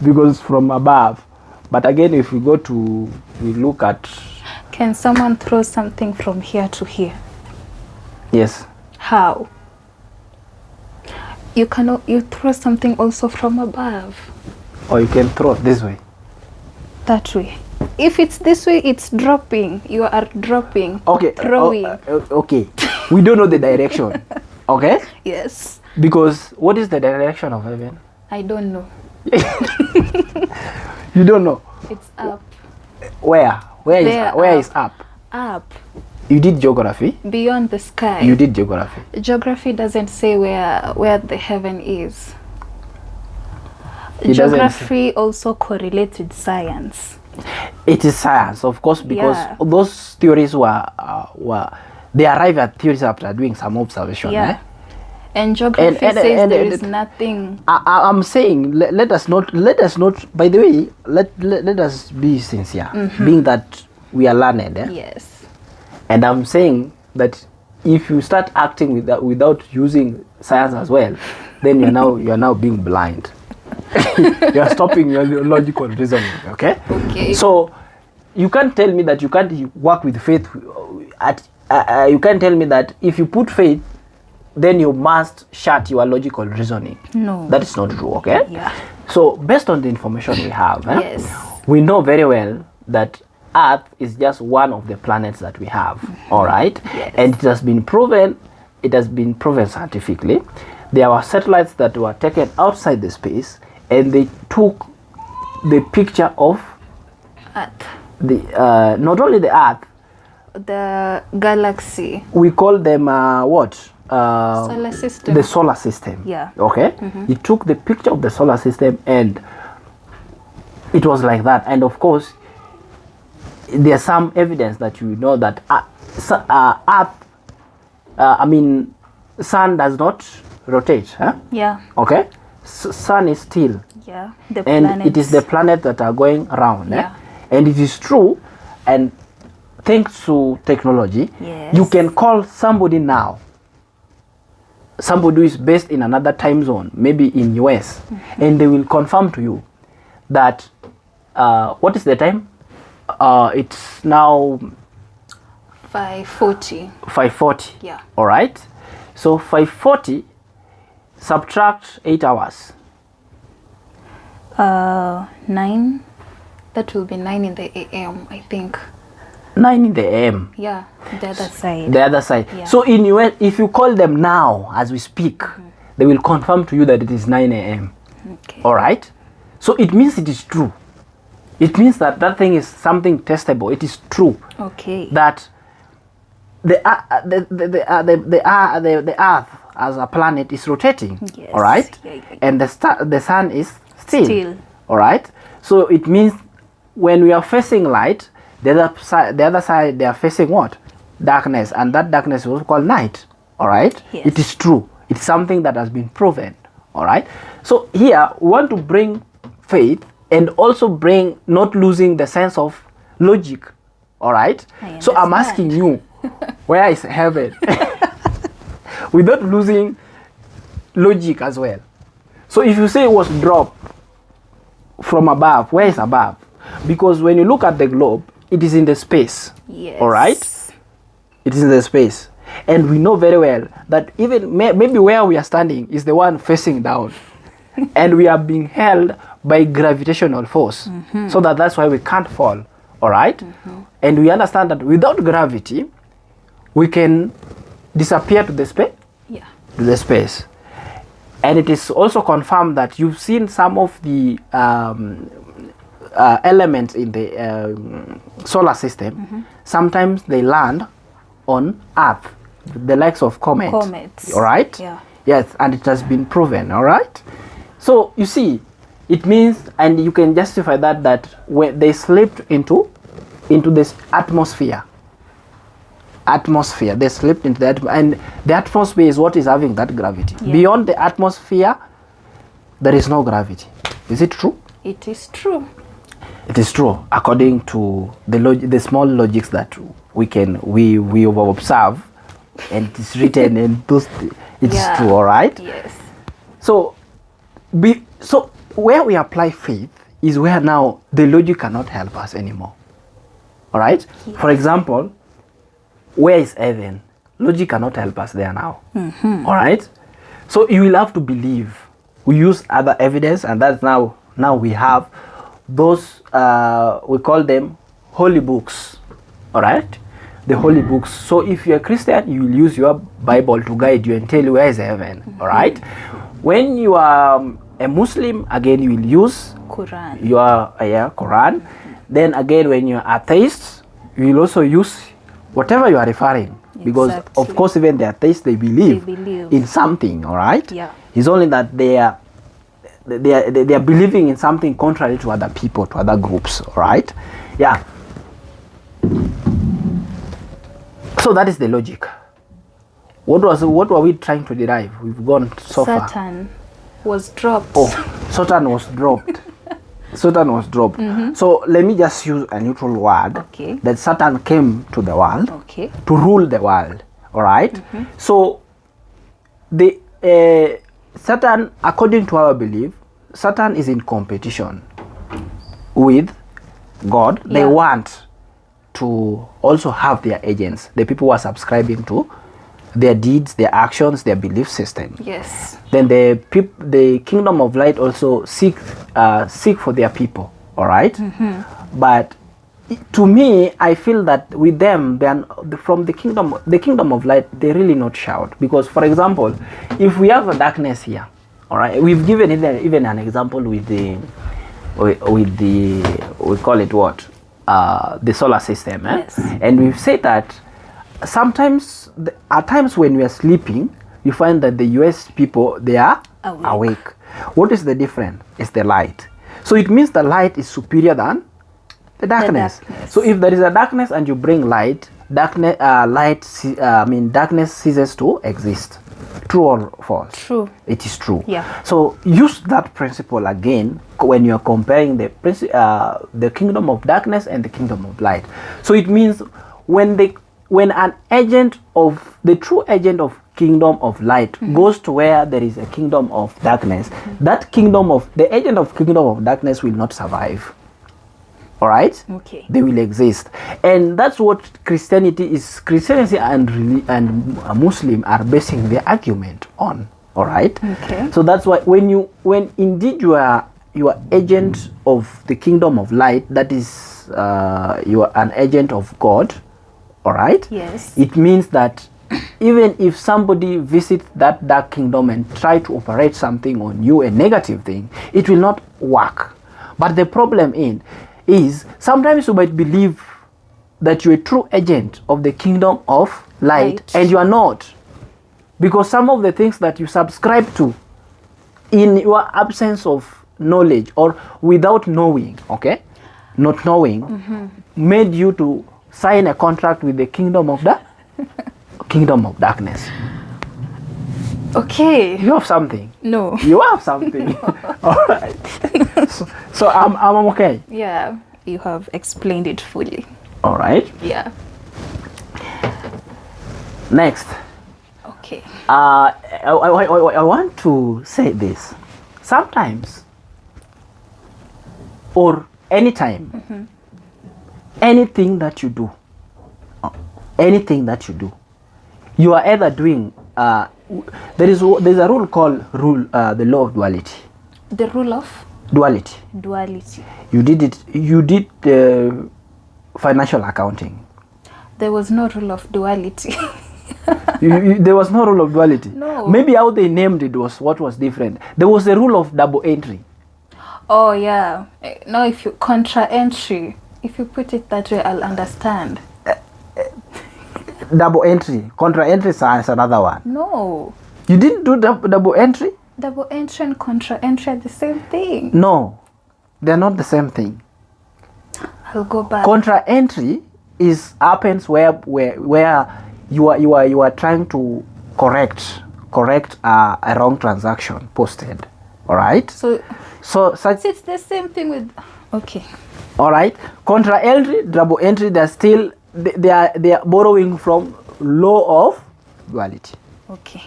Because from above. But again, if we look at, Can someone throw something from here to here? yes, How? You throw something also from above. or you can throw this way. That way. If it's this way, it's dropping. You are dropping. Okay. Throwing. Okay. We don't know the direction. Okay? Yes. Because what is the direction of heaven? I don't know. You don't know. It's up. Where There, is up? Up. You did geography. Beyond the sky. You did geography. Geography doesn't say where the heaven is. It doesn't Geography also correlates with science. It is science, of course, because Yeah. those theories they arrive at theories after doing some observation. Yeah. Eh? And geography says there is nothing. I'm saying let us not. By the way, let us be sincere, being that we are learned. Eh? Yes. And I'm saying that if you start acting without using science as well, then you're now being blind. You're stopping your logical reasoning. Okay. Okay. So you can't tell me that you can't work with faith you can't tell me that if you put faith, then you must shut your logical reasoning. No. That is not true, okay? Yeah. So based on the information we have, Yes. we know very well that Earth is just one of the planets that we have. All right. Yes. And it has been proven scientifically. There were satellites that were taken outside the space, and they took the picture of Earth. the not only the Earth, The galaxy. we call them what? Solar system. The solar system. Yeah. Okay. He took the picture of the solar system, and it was like that. And of course, there's some evidence that you know that Earth, Sun does not rotate. Huh? Yeah. Okay. Sun is still, Yeah. The and planets. it is the planet that are going around. Yeah. And it is true, and thanks to technology, Yes. you can call somebody now, somebody who is based in another time zone, maybe in US, and they will confirm to you that what is the time? It's now 5:40. 5:40. Yeah. All right. So 5:40 subtract 8 hours. 9. That will be 9 in the AM, I think. 9 in the AM. Yeah. The other side. The other side. Yeah. So in US, if you call them now as we speak, they will confirm to you that it is 9 AM. Okay. All right. So it means it is true. It means that that thing is something testable. It is true Okay. that the Earth as a planet is rotating. Yes. All right. Yeah. And the sun is still. Still. All right. So it means when we are facing light, the other side they are facing what? Darkness, and that darkness is also called night. All right. Yes. It is true. It's something that has been proven. All right. So here we want to bring faith and also bring not losing the sense of logic. All right. So I'm asking you, where is heaven? Without losing logic as well. So if you say it was dropped from above, where is above? Because when you look at the globe, it is in the space. Yes. All right. It is in the space, and we know very well that even maybe where we are standing is the one facing down, and we are being held by gravitational force. So that's why we can't fall. All right. And we understand that without gravity, we can disappear to the space. Yeah. To the space. And it is also confirmed that you've seen some of the elements in the solar system. Sometimes they land on Earth, the likes of comets. All right. Yeah. Yes, and it has been proven. All right. So you see, it means, and you can justify that when they slipped into this atmosphere. They slipped into that, and the atmosphere is what is having that gravity. Yeah. Beyond the atmosphere, there is no gravity. Is it true? It is true. It is true, according to the small logics that we observe, and it is written in those. It's Yeah. true, all right. Yes. So where we apply faith is where now the logic cannot help us anymore. All right. Yes. For example, where is heaven? Logic cannot help us there now. All right. So you will have to believe. We use other evidence, and that's now we have those we call them holy books. All right. The holy books. So if you're a Christian, you will use your Bible to guide you and tell you where is heaven. All right. When you are a Muslim, again you will use Quran. your Quran. Then again, when you're atheist, you will also use whatever you are referring, because Exactly. of course even the atheists, they believe believe. in something. All right. Yeah. It's only that they are believing in something contrary to other people, to other groups. All right. Yeah. So that is the logic. What were we trying to derive? We've gone so far. Saturn was dropped. Oh, Saturn was dropped. Saturn was dropped. So let me just use a neutral word. Okay. That Saturn came to the world Okay. to rule the world. All right. So the Saturn, according to our belief, Saturn is in competition with God. They Yeah. want to also have their agents, the people who are subscribing to their deeds, their actions, their belief system. Yes. Then the kingdom of light also seek for their people. All right. But to me, I feel that with them, then from the kingdom of light, they really not shout. Because, for example, if we have a darkness here, all right, we've given even an example with the we call it what, the solar system, Yes. And we've said that sometimes at times when we are sleeping, you find that the US people, they are awake. What is the difference? It's the light. So it means the light is superior than the darkness. So if there is a darkness and you bring light, darkness ceases to exist. True or false? True. It is true. Yeah. So use that principle again when you are comparing the kingdom of darkness and the kingdom of light. So it means when an agent of the true agent of kingdom of light goes to where there is a kingdom of darkness, that the agent of kingdom of darkness will not survive. All right. Okay. They will exist, and that's what Christianity is. Christianity and Muslim are basing their argument on. All right. Okay. So that's why when indeed you are agent of the kingdom of light, that is you are an agent of God. All right. Yes. It means that even if somebody visits that dark kingdom and try to operate something on you, a negative thing, it will not work. But the problem is sometimes you might believe that you're a true agent of the kingdom of light. And you are not, because some of the things that you subscribe to in your absence of knowledge or without knowing, okay, not knowing, made you to sign a contract with the kingdom of darkness. Okay. You have something. No. You have something. All right. So I'm okay. Yeah, you have explained it fully. All right. Yeah. Next. Okay. I want to say this. Sometimes or anytime, anything that you do, you are either doing there's a rule called the law of duality. The rule of Duality. You did financial accounting. There was no rule of duality. There was no rule of duality. No. Maybe how they named it was what was different. There was a rule of double entry. Oh yeah. No, if you contra entry, if you put it that way, I'll understand. Double entry, contra entry is another one. No. You didn't do double entry? Double entry and contra entry are the same thing. No, they're not the same thing. I'll go back. Contra entry happens where you are trying to correct a wrong transaction posted. All right. So such it's the same thing with. Okay. All right. Contra entry, double entry, they're still they are borrowing from law of duality. Okay.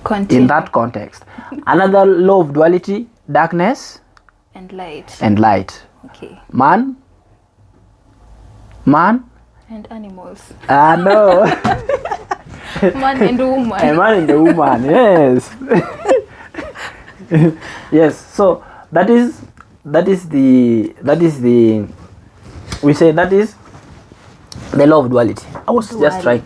Continue. In that context, another law of duality: darkness and light. and light. Okay. Man And animals. no. Man and woman. A man and a woman. Yes. Yes. So that is the we say that is the law of duality. I was just trying.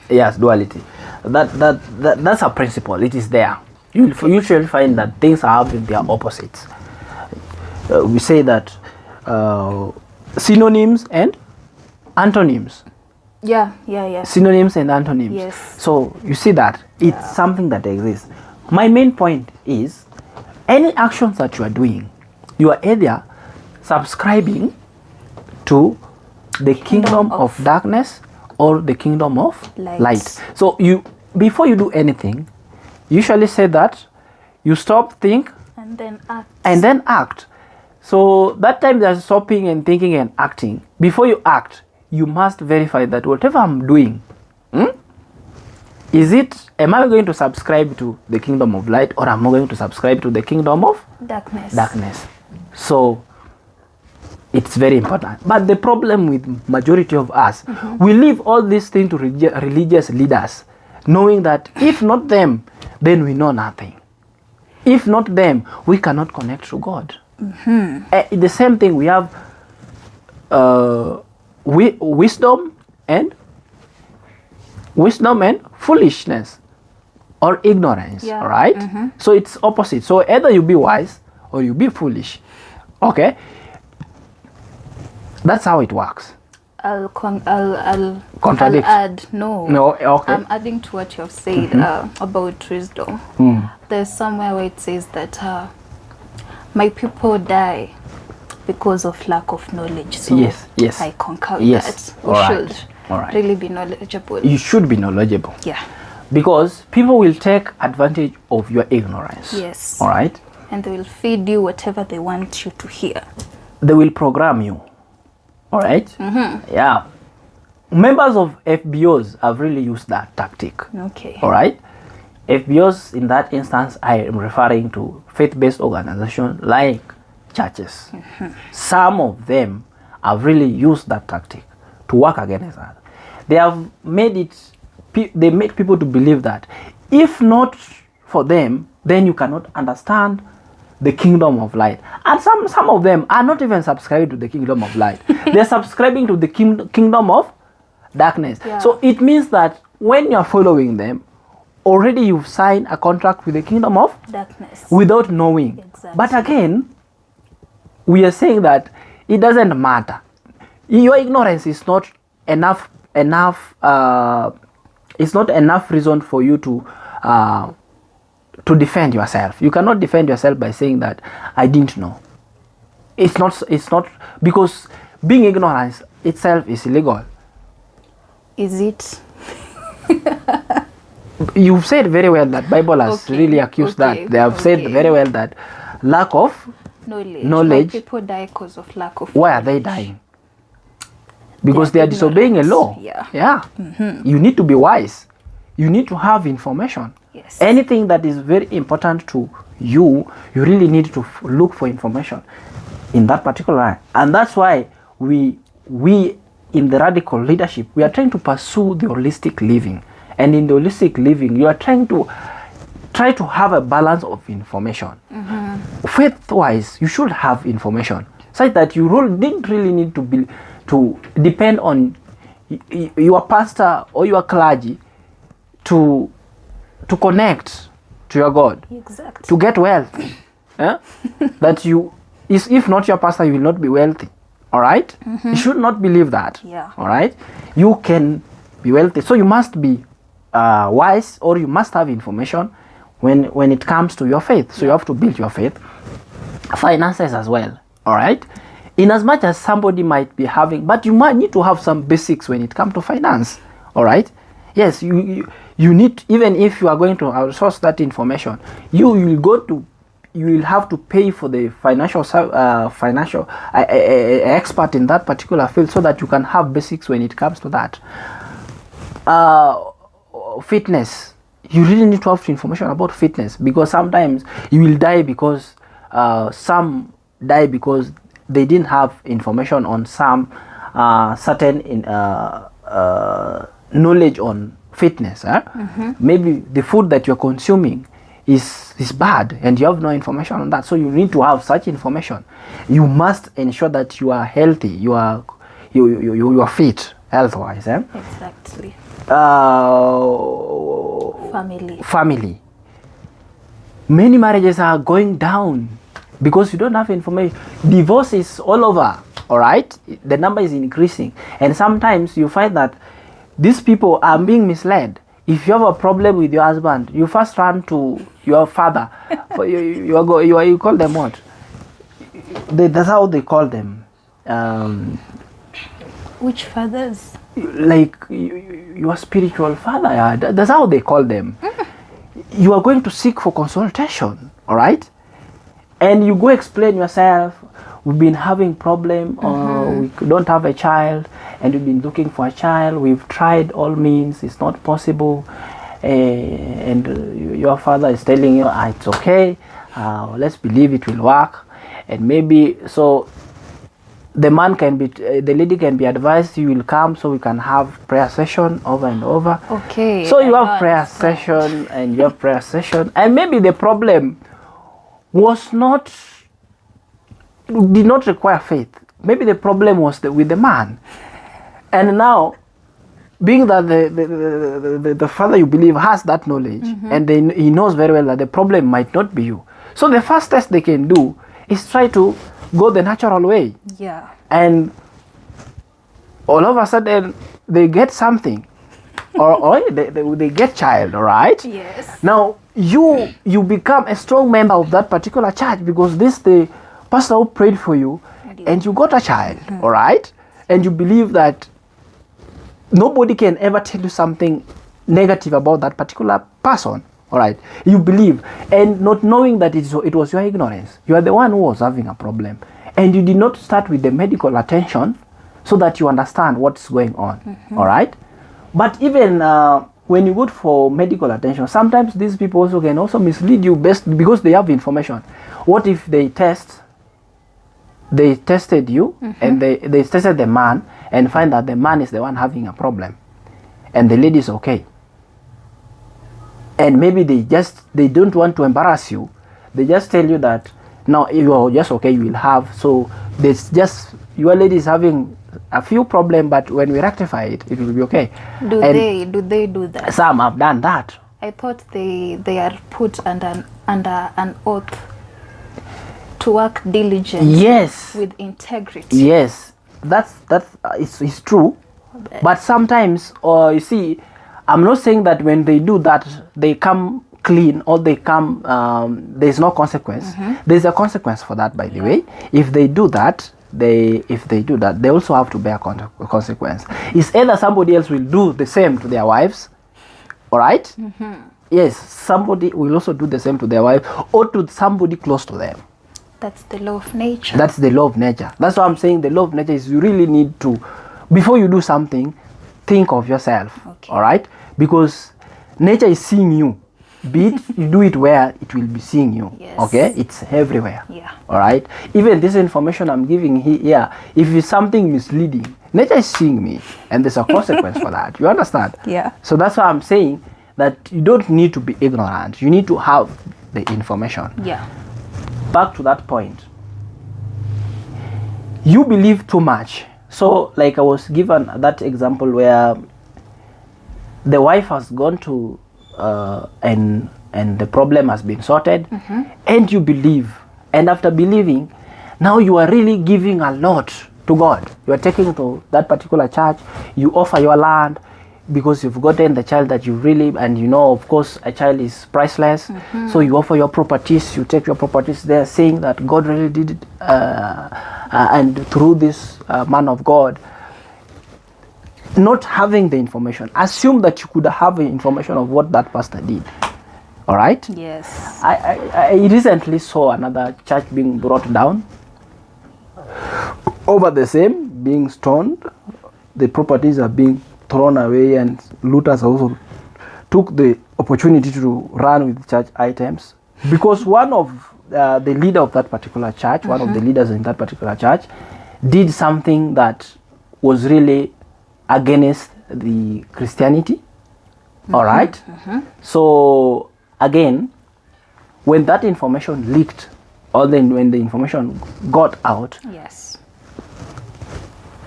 Yes, duality. That's a principle. It is there. You usually find that things are having their opposites. We say that synonyms and antonyms. Yeah. Synonyms and antonyms. Yes. So you see that it's something that exists. My main point is any actions that you are doing, you are either subscribing to the kingdom of darkness or the kingdom of light. So before you do anything, usually say that you stop, think, and then act. So that time there's stopping and thinking and acting. Before you act, you must verify that whatever I'm doing, am I going to subscribe to the kingdom of light or am I going to subscribe to the kingdom of darkness? Darkness. So It's very important. But the problem with majority of us, we leave all these things to religious leaders, knowing that if not them, then we know nothing. If not them, we cannot connect to God. The same thing, we have wisdom and foolishness or ignorance. Yeah. All right. So it's opposite. So either you be wise or you be foolish. Okay. That's how it works. I'll Contradict. add. No, Okay. I'm adding to what you've said about wisdom. There's somewhere where it says that my people die because of lack of knowledge. So yes. I concur with Yes. that. We should All right. really be knowledgeable. You should be knowledgeable. Yeah. Because people will take advantage of your ignorance. Yes. All right. And they will feed you whatever they want you to hear. They will program you. All right. Yeah. Members of FBOs have really used that tactic. Okay. All right. FBOs, in that instance, I am referring to faith-based organizations like churches. Some of them have really used that tactic to work against us. They have made they made people to believe that if not for them, then you cannot understand the kingdom of light. And some of them are not even subscribed to the kingdom of light. They're subscribing to the kingdom of darkness. Yeah. So it means that when you're following them, already you've signed a contract with the kingdom of Darkness. without knowing. Exactly. But again, we are saying that it doesn't matter. Your ignorance is not enough. It's not enough reason for you to defend yourself. You cannot defend yourself by saying that I didn't know. It's not because being ignorant itself is illegal. Is it? You've said very well that Bible has really accused that. They have said very well that lack of Knowledge. knowledge. My people die because of lack of Why are they knowledge. dying? Because they are disobeying a law. Yeah. You need to be wise. You need to have information. Yes. Anything that is very important to you, you really need to look for information in that particular line. And that's why we in the radical leadership, we are trying to pursue the holistic living. And in the holistic living, you are trying to have a balance of information. Faith-wise, you should have information such that you didn't really need to depend on your pastor or your clergy to connect to your God, Exactly. to get wealth. That if not your pastor, you will not be wealthy. All right? You should not believe that. Yeah. All right? You can be wealthy. So you must be wise, or you must have information when it comes to your faith. So you have to build your faith. Finances as well. All right? In as much as somebody might be having, but you might need to have some basics when it comes to finance. All right? Yes, you need, even if you are going to outsource that information, you will have to pay for the financial expert in that particular field, so that you can have basics when it comes to that. Fitness, you really need to have information about fitness, because sometimes you will die because some die because they didn't have information on some certain knowledge on fitness. Maybe the food that you're consuming is bad and you have no information on that, so you need to have such information. You must ensure that you are healthy, you are fit health-wise. Exactly. Family. Many marriages are going down because you don't have information. Divorce is all over. All right, the number is increasing, and sometimes you find that these people are being misled. If you have a problem with your husband, you first run to your father. You call them what? That's how they call them. Which fathers? Like your spiritual father. Yeah, that's how they call them. You are going to seek for consultation. All right, and you go explain yourself. We've been having problem, we don't have a child, and we've been looking for a child. We've tried all means, it's not possible. And your father is telling you, it's okay, let's believe it will work. And maybe, so the man can be, the lady can be advised, you will come so we can have prayer session over and over. Okay. So you have prayer session and you have prayer session, and maybe the problem did not require faith. Maybe the problem was with the man. And now, being that the father you believe has that knowledge, and he knows very well that the problem might not be you. So the first test they can do is try to go the natural way. Yeah. And all of a sudden they get something, or they get child, all right? Yes. Now you become a strong member of that particular church because the pastor who prayed for you, and you got a child, all right? And you believe that nobody can ever tell you something negative about that particular person, all right? You believe, and not knowing that it was your ignorance. You are the one who was having a problem, and you did not start with the medical attention so that you understand what's going on, all right? But even when you go for medical attention, sometimes these people also can also mislead you because they have information. What if they tested you, and they tested the man and find that the man is the one having a problem and the lady is okay, and maybe they don't want to embarrass you, they just tell you that no, you are just okay, you will have, so there's just your lady is having a few problems, but when we rectify it will be okay. Do they do that? Some have done that. I thought they are put under an oath to work diligently. Yes. With integrity. Yes, it's true. But sometimes, or you see, I'm not saying that when they do that they come clean or they come there's no consequence. There's a consequence for that, by the way. If they do that, they also have to bear consequence. It's either somebody else will do the same to their wives, all right? Yes, somebody will also do the same to their wife or to somebody close to them. That's the law of nature. That's the law of nature. That's why I'm saying the law of nature is you really need to, before you do something, think of yourself. Okay. All right? Because nature is seeing you. Be it you do it where it will be seeing you. Yes. Okay? It's everywhere. Yeah. All right? Even this information I'm giving here, if it's something misleading, nature is seeing me, and there's a consequence for that. You understand? Yeah. So that's why I'm saying that you don't need to be ignorant. You need to have the information. Yeah. Back to that point, you believe too much. So like I was given that example where the wife has gone to and the problem has been sorted, and you believe, and after believing, now you are really giving a lot to God. You are taking to that particular church, you offer your land because you've gotten the child that you really, and you know, of course, a child is priceless. So you offer your properties, you take your properties there, saying that God really did it, and through this man of God, not having the information, assume that you could have the information of what that pastor did. All right? Yes. I recently saw another church being brought down over the same, being stoned. The properties are being thrown away, and looters also took the opportunity to run with church items because one of the leader of that particular church, one of the leaders in that particular church, did something that was really against the Christianity. All right? So again, when that information leaked, or then when the information got out, yes,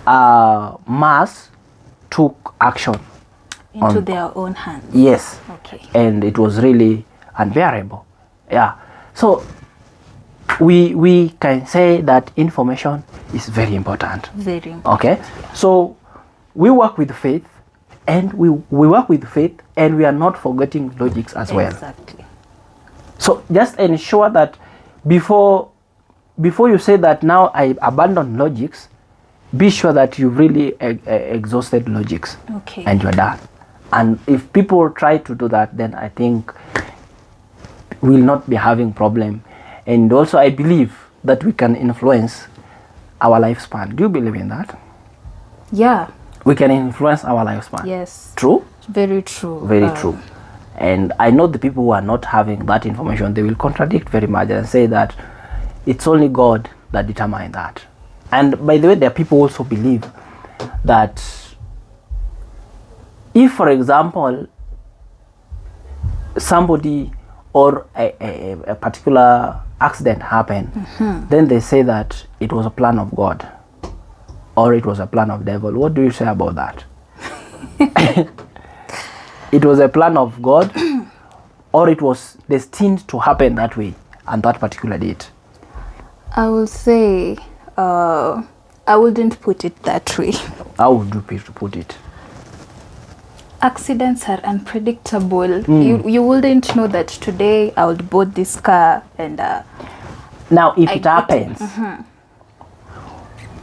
mass took action into their own hands. Yes. Okay. And it was really unbearable. Yeah. So we can say that information is very important. Very important. Okay. So we work with faith, and we work with faith, and we are not forgetting logics as well. Exactly. So just ensure that before you say that now I abandon logics, be sure that you've really exhausted logics. Okay. And you're done. And if people try to do that, then I think we'll not be having problem. And also I believe that we can influence our lifespan. Do you believe in that? Yeah. We can influence our lifespan. Yes. True? Very true. Very true. And I know the people who are not having that information, they will contradict very much and say that it's only God that determines that. And by the way, there are people also believe that if, for example, somebody or a particular accident happened, then they say that it was a plan of God or it was a plan of devil. What do you say about that? It was a plan of God or it was destined to happen that way and that particular date? I will say I wouldn't put it that way. How would you put it? Accidents are unpredictable. You wouldn't know that today I would board this car and now if it happens,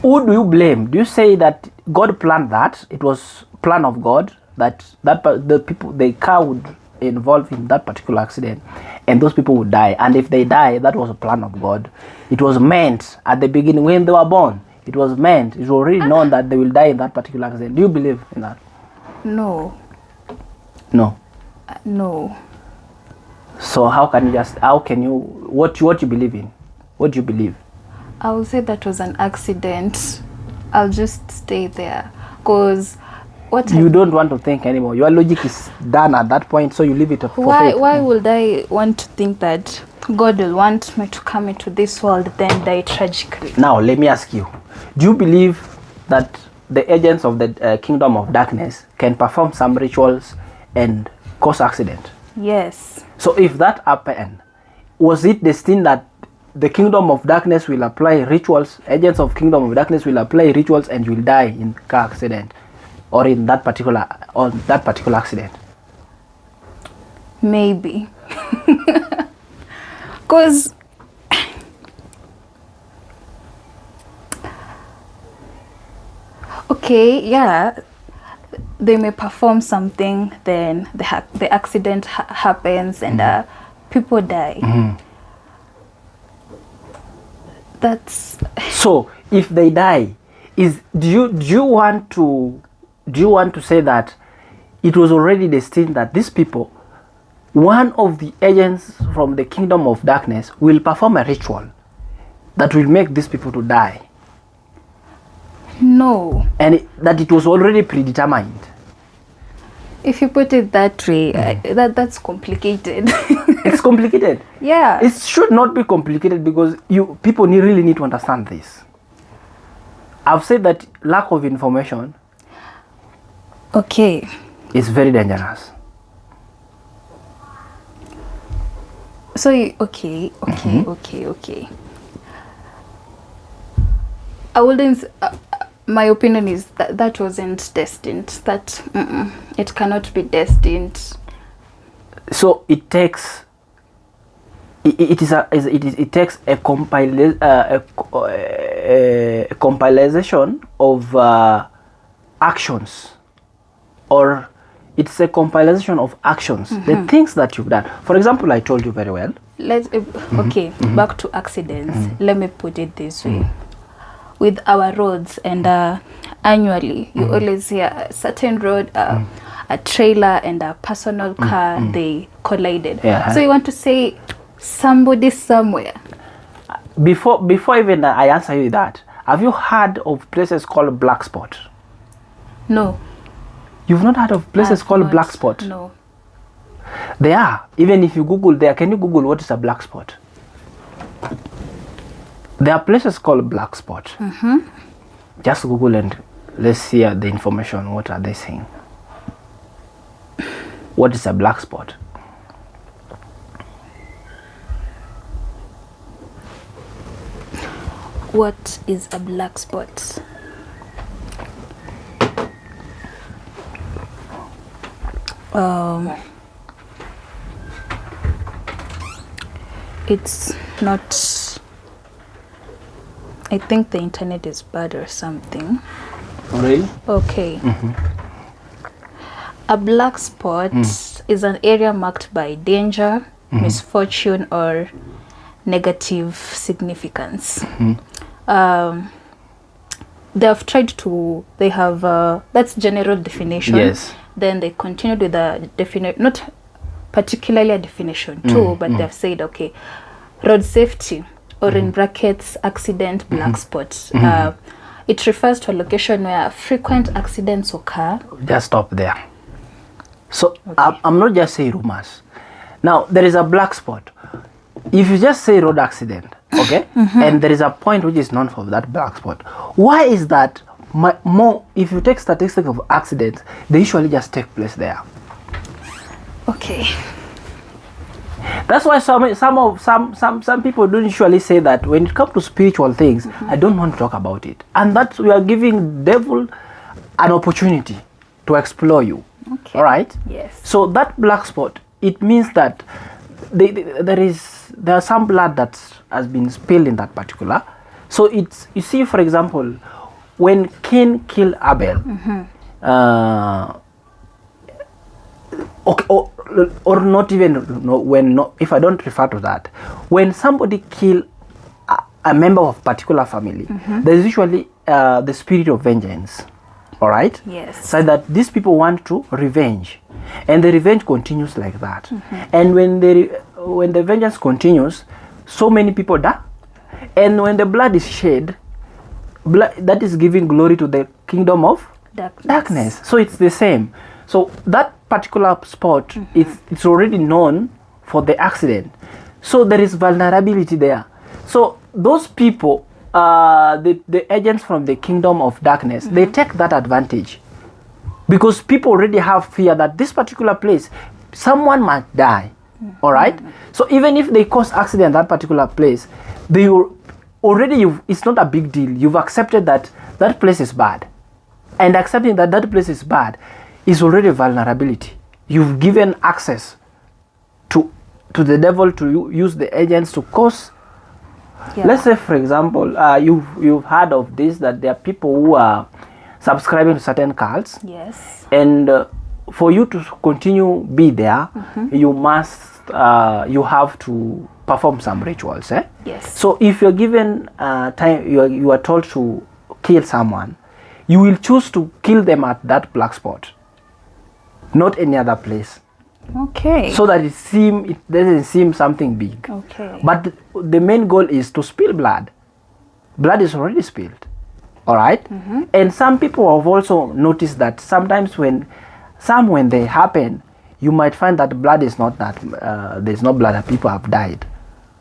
who do you blame? Do you say that God planned that? It was plan of God that the car would involve in that particular accident and those people would die, and if they die, that was a plan of God. It was meant at the beginning when they were born. It was meant, it was already known that they will die in that particular accident. Do you believe in that? No. No. No. So what you believe in? What do you believe? I will say that was an accident. I'll just stay there because you don't want to think anymore. Your logic is done at that point, so you leave it for faith. Why would I want to think that God will want me to come into this world then die tragically? Now let me ask you, do you believe that the agents of the kingdom of darkness can perform some rituals and cause accident? Yes. So if that happened, was it destined that the kingdom of darkness will apply rituals, agents of kingdom of darkness will apply rituals and you will die in car accident or in that particular accident? Maybe. Because okay, yeah, they may perform something, then the accident happens and people die. That's so if they die, do you want to say that it was already destined that these people, one of the agents from the kingdom of darkness will perform a ritual that will make these people to die? No. And that it was already predetermined? If you put it that way, that's complicated. It's complicated. Yeah. It should not be complicated because people really need to understand this. I've said that lack of information is very dangerous. So okay. I wouldn't. My opinion is that wasn't destined. That it cannot be destined. So it takes. It takes a compilation of actions, or it's a compilation of actions, the things that you've done. For example, I told you very well. Back to accidents. Let me put it this way. With our roads and annually, you always hear a certain road, a trailer and a personal car, they collided. Yeah. So you want to say somebody somewhere. Before even I answer you that, have you heard of places called black spot? No. You've not heard of places called black spot? No. They are. Even if you Google there, can you Google what is a black spot? There are places called black spot. Just Google and let's see the information. What are they saying? What is a black spot? What is a black spot? It's not. I think the internet is bad or something. Really? Okay. A black spot is an area marked by danger, misfortune, or negative significance. They have tried to. They have. That's general definition. Yes. Then they continued with the definition, not particularly a definition too, but they've said, okay, road safety or in brackets accident black spot. It refers to a location where frequent accidents occur. Just stop there. So I'm not just saying rumors. Now there is a black spot. If you just say road accident, okay, and there is a point which is known for that black spot, why is that? More, if you take statistics of accidents, they usually just take place there. Okay. That's why some people don't usually say that when it comes to spiritual things, I don't want to talk about it, and that we are giving devil an opportunity to explore you. Okay. All right. Yes. So that black spot, it means that there's some blood that has been spilled in that particular. So it's, you see, for example, when Cain killed Abel, okay, or not even, no, when not, if I don't refer to that, when somebody kill a member of particular family, there is usually the spirit of vengeance. All right. Yes. So that these people want to revenge, and the revenge continues like that. And when the vengeance continues, so many people die, and when the blood is shed, blood that is giving glory to the kingdom of darkness. So it's the same. So that particular spot, it's already known for the accident. So there is vulnerability there. So those people, the agents from the kingdom of darkness, they take that advantage, because people already have fear that this particular place, someone might die. All right. So even if they cause accident in that particular place, they already, it's not a big deal. You've accepted that that place is bad, and accepting that that place is bad is already vulnerability. You've given access to the devil to use the agents to cause. Yeah. Let's say, for example, you've heard of this, that there are people who are subscribing to certain cults. Yes. And for you to continue be there, you must you have to perform some rituals. Yes. So if you're given time, you are told to kill someone, you will choose to kill them at that black spot, not any other place. Okay. So that it doesn't seem something big. Okay. But the main goal is to spill blood. Blood is already spilled. All right. And some people have also noticed that sometimes when they happen, you might find that blood is not that there's no blood and people have died.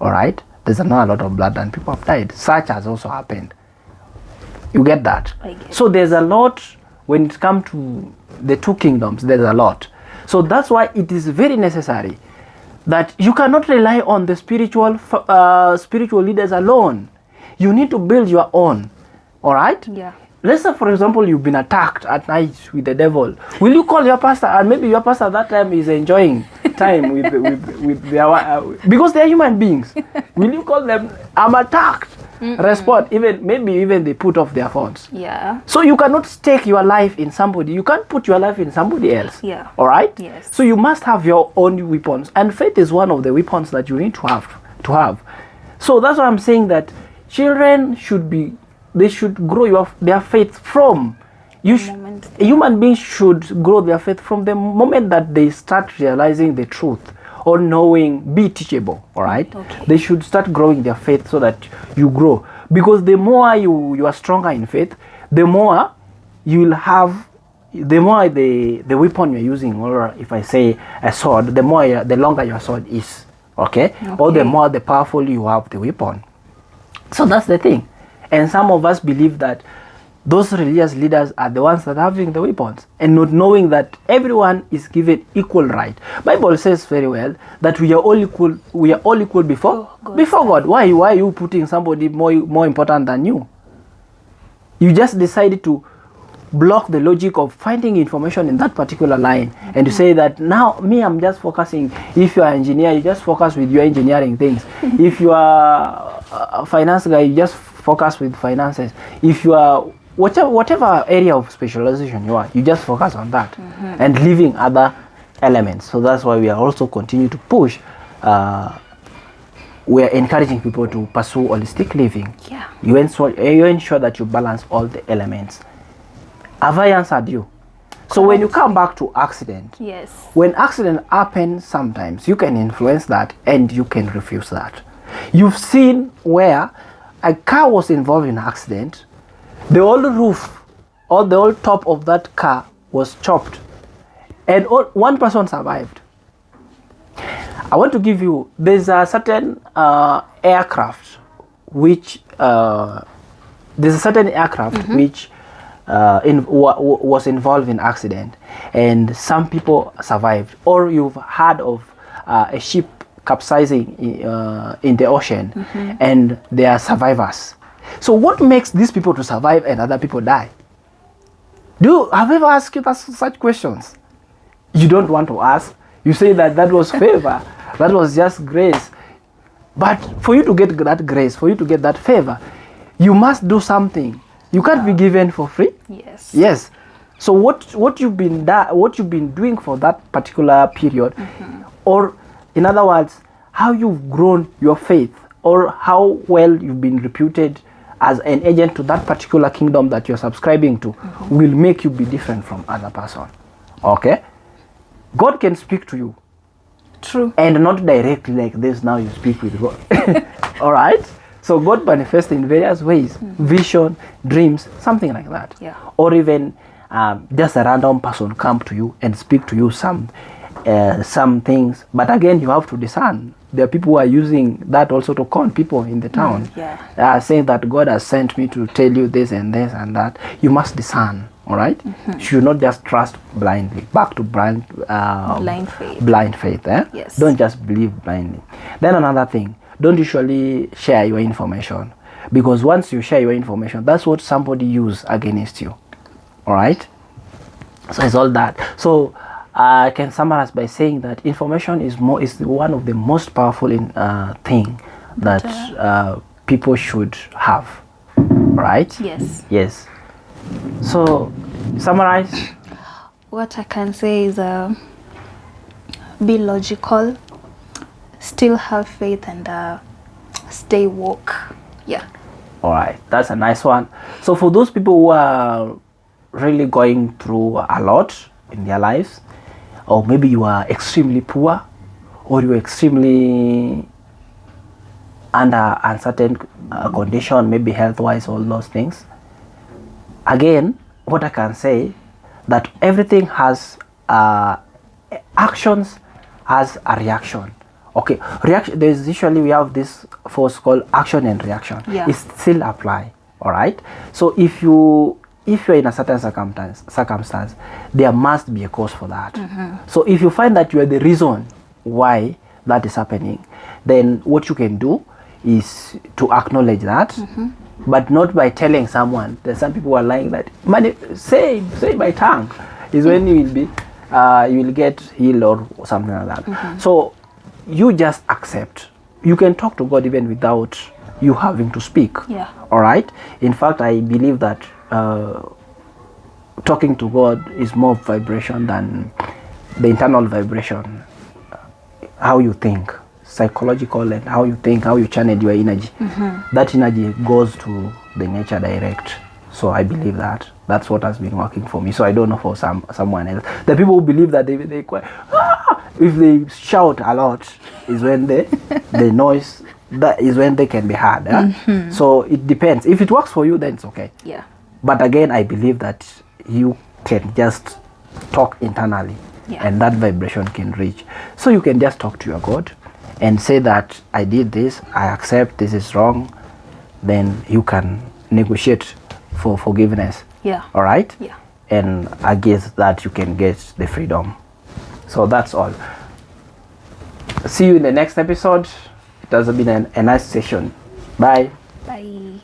All right. There's not a lot of blood and people have died. Such has also happened. You get that? I get so there's a lot when it comes to the two kingdoms. There's a lot. So that's why it is very necessary that you cannot rely on the spiritual leaders alone. You need to build your own. All right? Yeah. Let's say, for example, you've been attacked at night with the devil. Will you call your pastor? And maybe your pastor at that time is enjoying time with their because they are human beings. Will you call them, I'm attacked? Respond. Maybe even they put off their phones. Yeah. So you cannot stake your life in somebody. You can't put your life in somebody else. Yeah. All right? Yes. So you must have your own weapons. And faith is one of the weapons that you need to have. So that's why I'm saying that children should grow their faith from human beings should grow their faith from the moment that they start realizing the truth or be teachable. All right. Okay. They should start growing their faith so that you grow, because the more you are stronger in faith, the more you will have, the more the weapon you're using, or if I say a sword, the longer your sword is. Okay. Or the more the powerful you have the weapon. So that's the thing. And some of us believe that those religious leaders are the ones that are having the weapons, and not knowing that everyone is given equal right. Bible says very well that we are all equal. We are all equal before God. Why are you putting somebody more important than you? You just decided to block the logic of finding information in that particular line, and to say that now I'm just focusing. If you are an engineer, you just focus with your engineering things. If you are a finance guy, you just focus with finances. If you are whatever area of specialization you just focus on that, and leaving other elements. So that's why we are also continue to push. We are encouraging people to pursue holistic living. Yeah. You ensure that you balance all the elements. Have I answered you? So when you come back to accident, yes, when accident happens, sometimes you can influence that and you can refuse that. You've seen where a car was involved in an accident, the whole roof or the whole top of that car was chopped, and one person survived. I want to give you, there's a certain aircraft which which was involved in accident, and some people survived. Or you've heard of a ship capsizing in the ocean, and they are survivors. So what makes these people to survive and other people die? Have you ever asked you such questions? You don't want to ask. You say that was favor, that was just grace. But for you to get that grace, for you to get that favor, you must do something. You can't be given for free. Yes. Yes. So what you've been doing for that particular period, or in other words, how you've grown your faith, or how well you've been reputed as an agent to that particular kingdom that you're subscribing to, will make you be different from other person. Okay? God can speak to you. True. And not directly like this, now you speak with God. All right? So God manifests in various ways. Vision, dreams, something like that. Yeah. Or even just a random person come to you and speak to you some things. But again, you have to discern. There are people who are using that also to con people in the town. Saying that God has sent me to tell you this and that. You must discern. All right? You should not just trust blindly. Back to blind faith. Blind faith. Yes. Don't just believe blindly. Then another thing, don't usually share your information, because once you share your information, that's what somebody use against you. All right? So it's all that. So I can summarize by saying that information is one of the most powerful thing that people should have. Right? Yes. Yes. So summarize. What I can say is be logical, still have faith, and stay woke. Yeah. All right, that's a nice one. So for those people who are really going through a lot in their lives, or maybe you are extremely poor, or you're extremely under uncertain condition, maybe health-wise, all those things. Again, what I can say, that everything has actions has a reaction. Okay, reaction. There's usually we have this force called action and reaction. Yeah. It still apply. All right. So if you're in a certain circumstance, there must be a cause for that. So if you find that you are the reason why that is happening, then what you can do is to acknowledge that. But not by telling someone. There's some people who are lying that say by tongue is when you will get healed or something like that. So you just accept. You can talk to God even without you having to speak. Yeah. All right. In fact, I believe that talking to God is more vibration than the internal vibration. How you think. Psychological, and how you think, how you channel your energy. That energy goes to the nature direct. So I believe that. That's what has been working for me. So I don't know for someone else. The people who believe that they cry, if they shout a lot, is when the noise, that is when they can be heard. So it depends. If it works for you, then it's okay. Yeah. But again, I believe that you can just talk internally, and that vibration can reach. So you can just talk to your God and say that I did this, I accept this is wrong. Then you can negotiate for forgiveness. Yeah. All right? Yeah. And I guess that you can get the freedom. So that's all. See you in the next episode. It has been a nice session. Bye. Bye.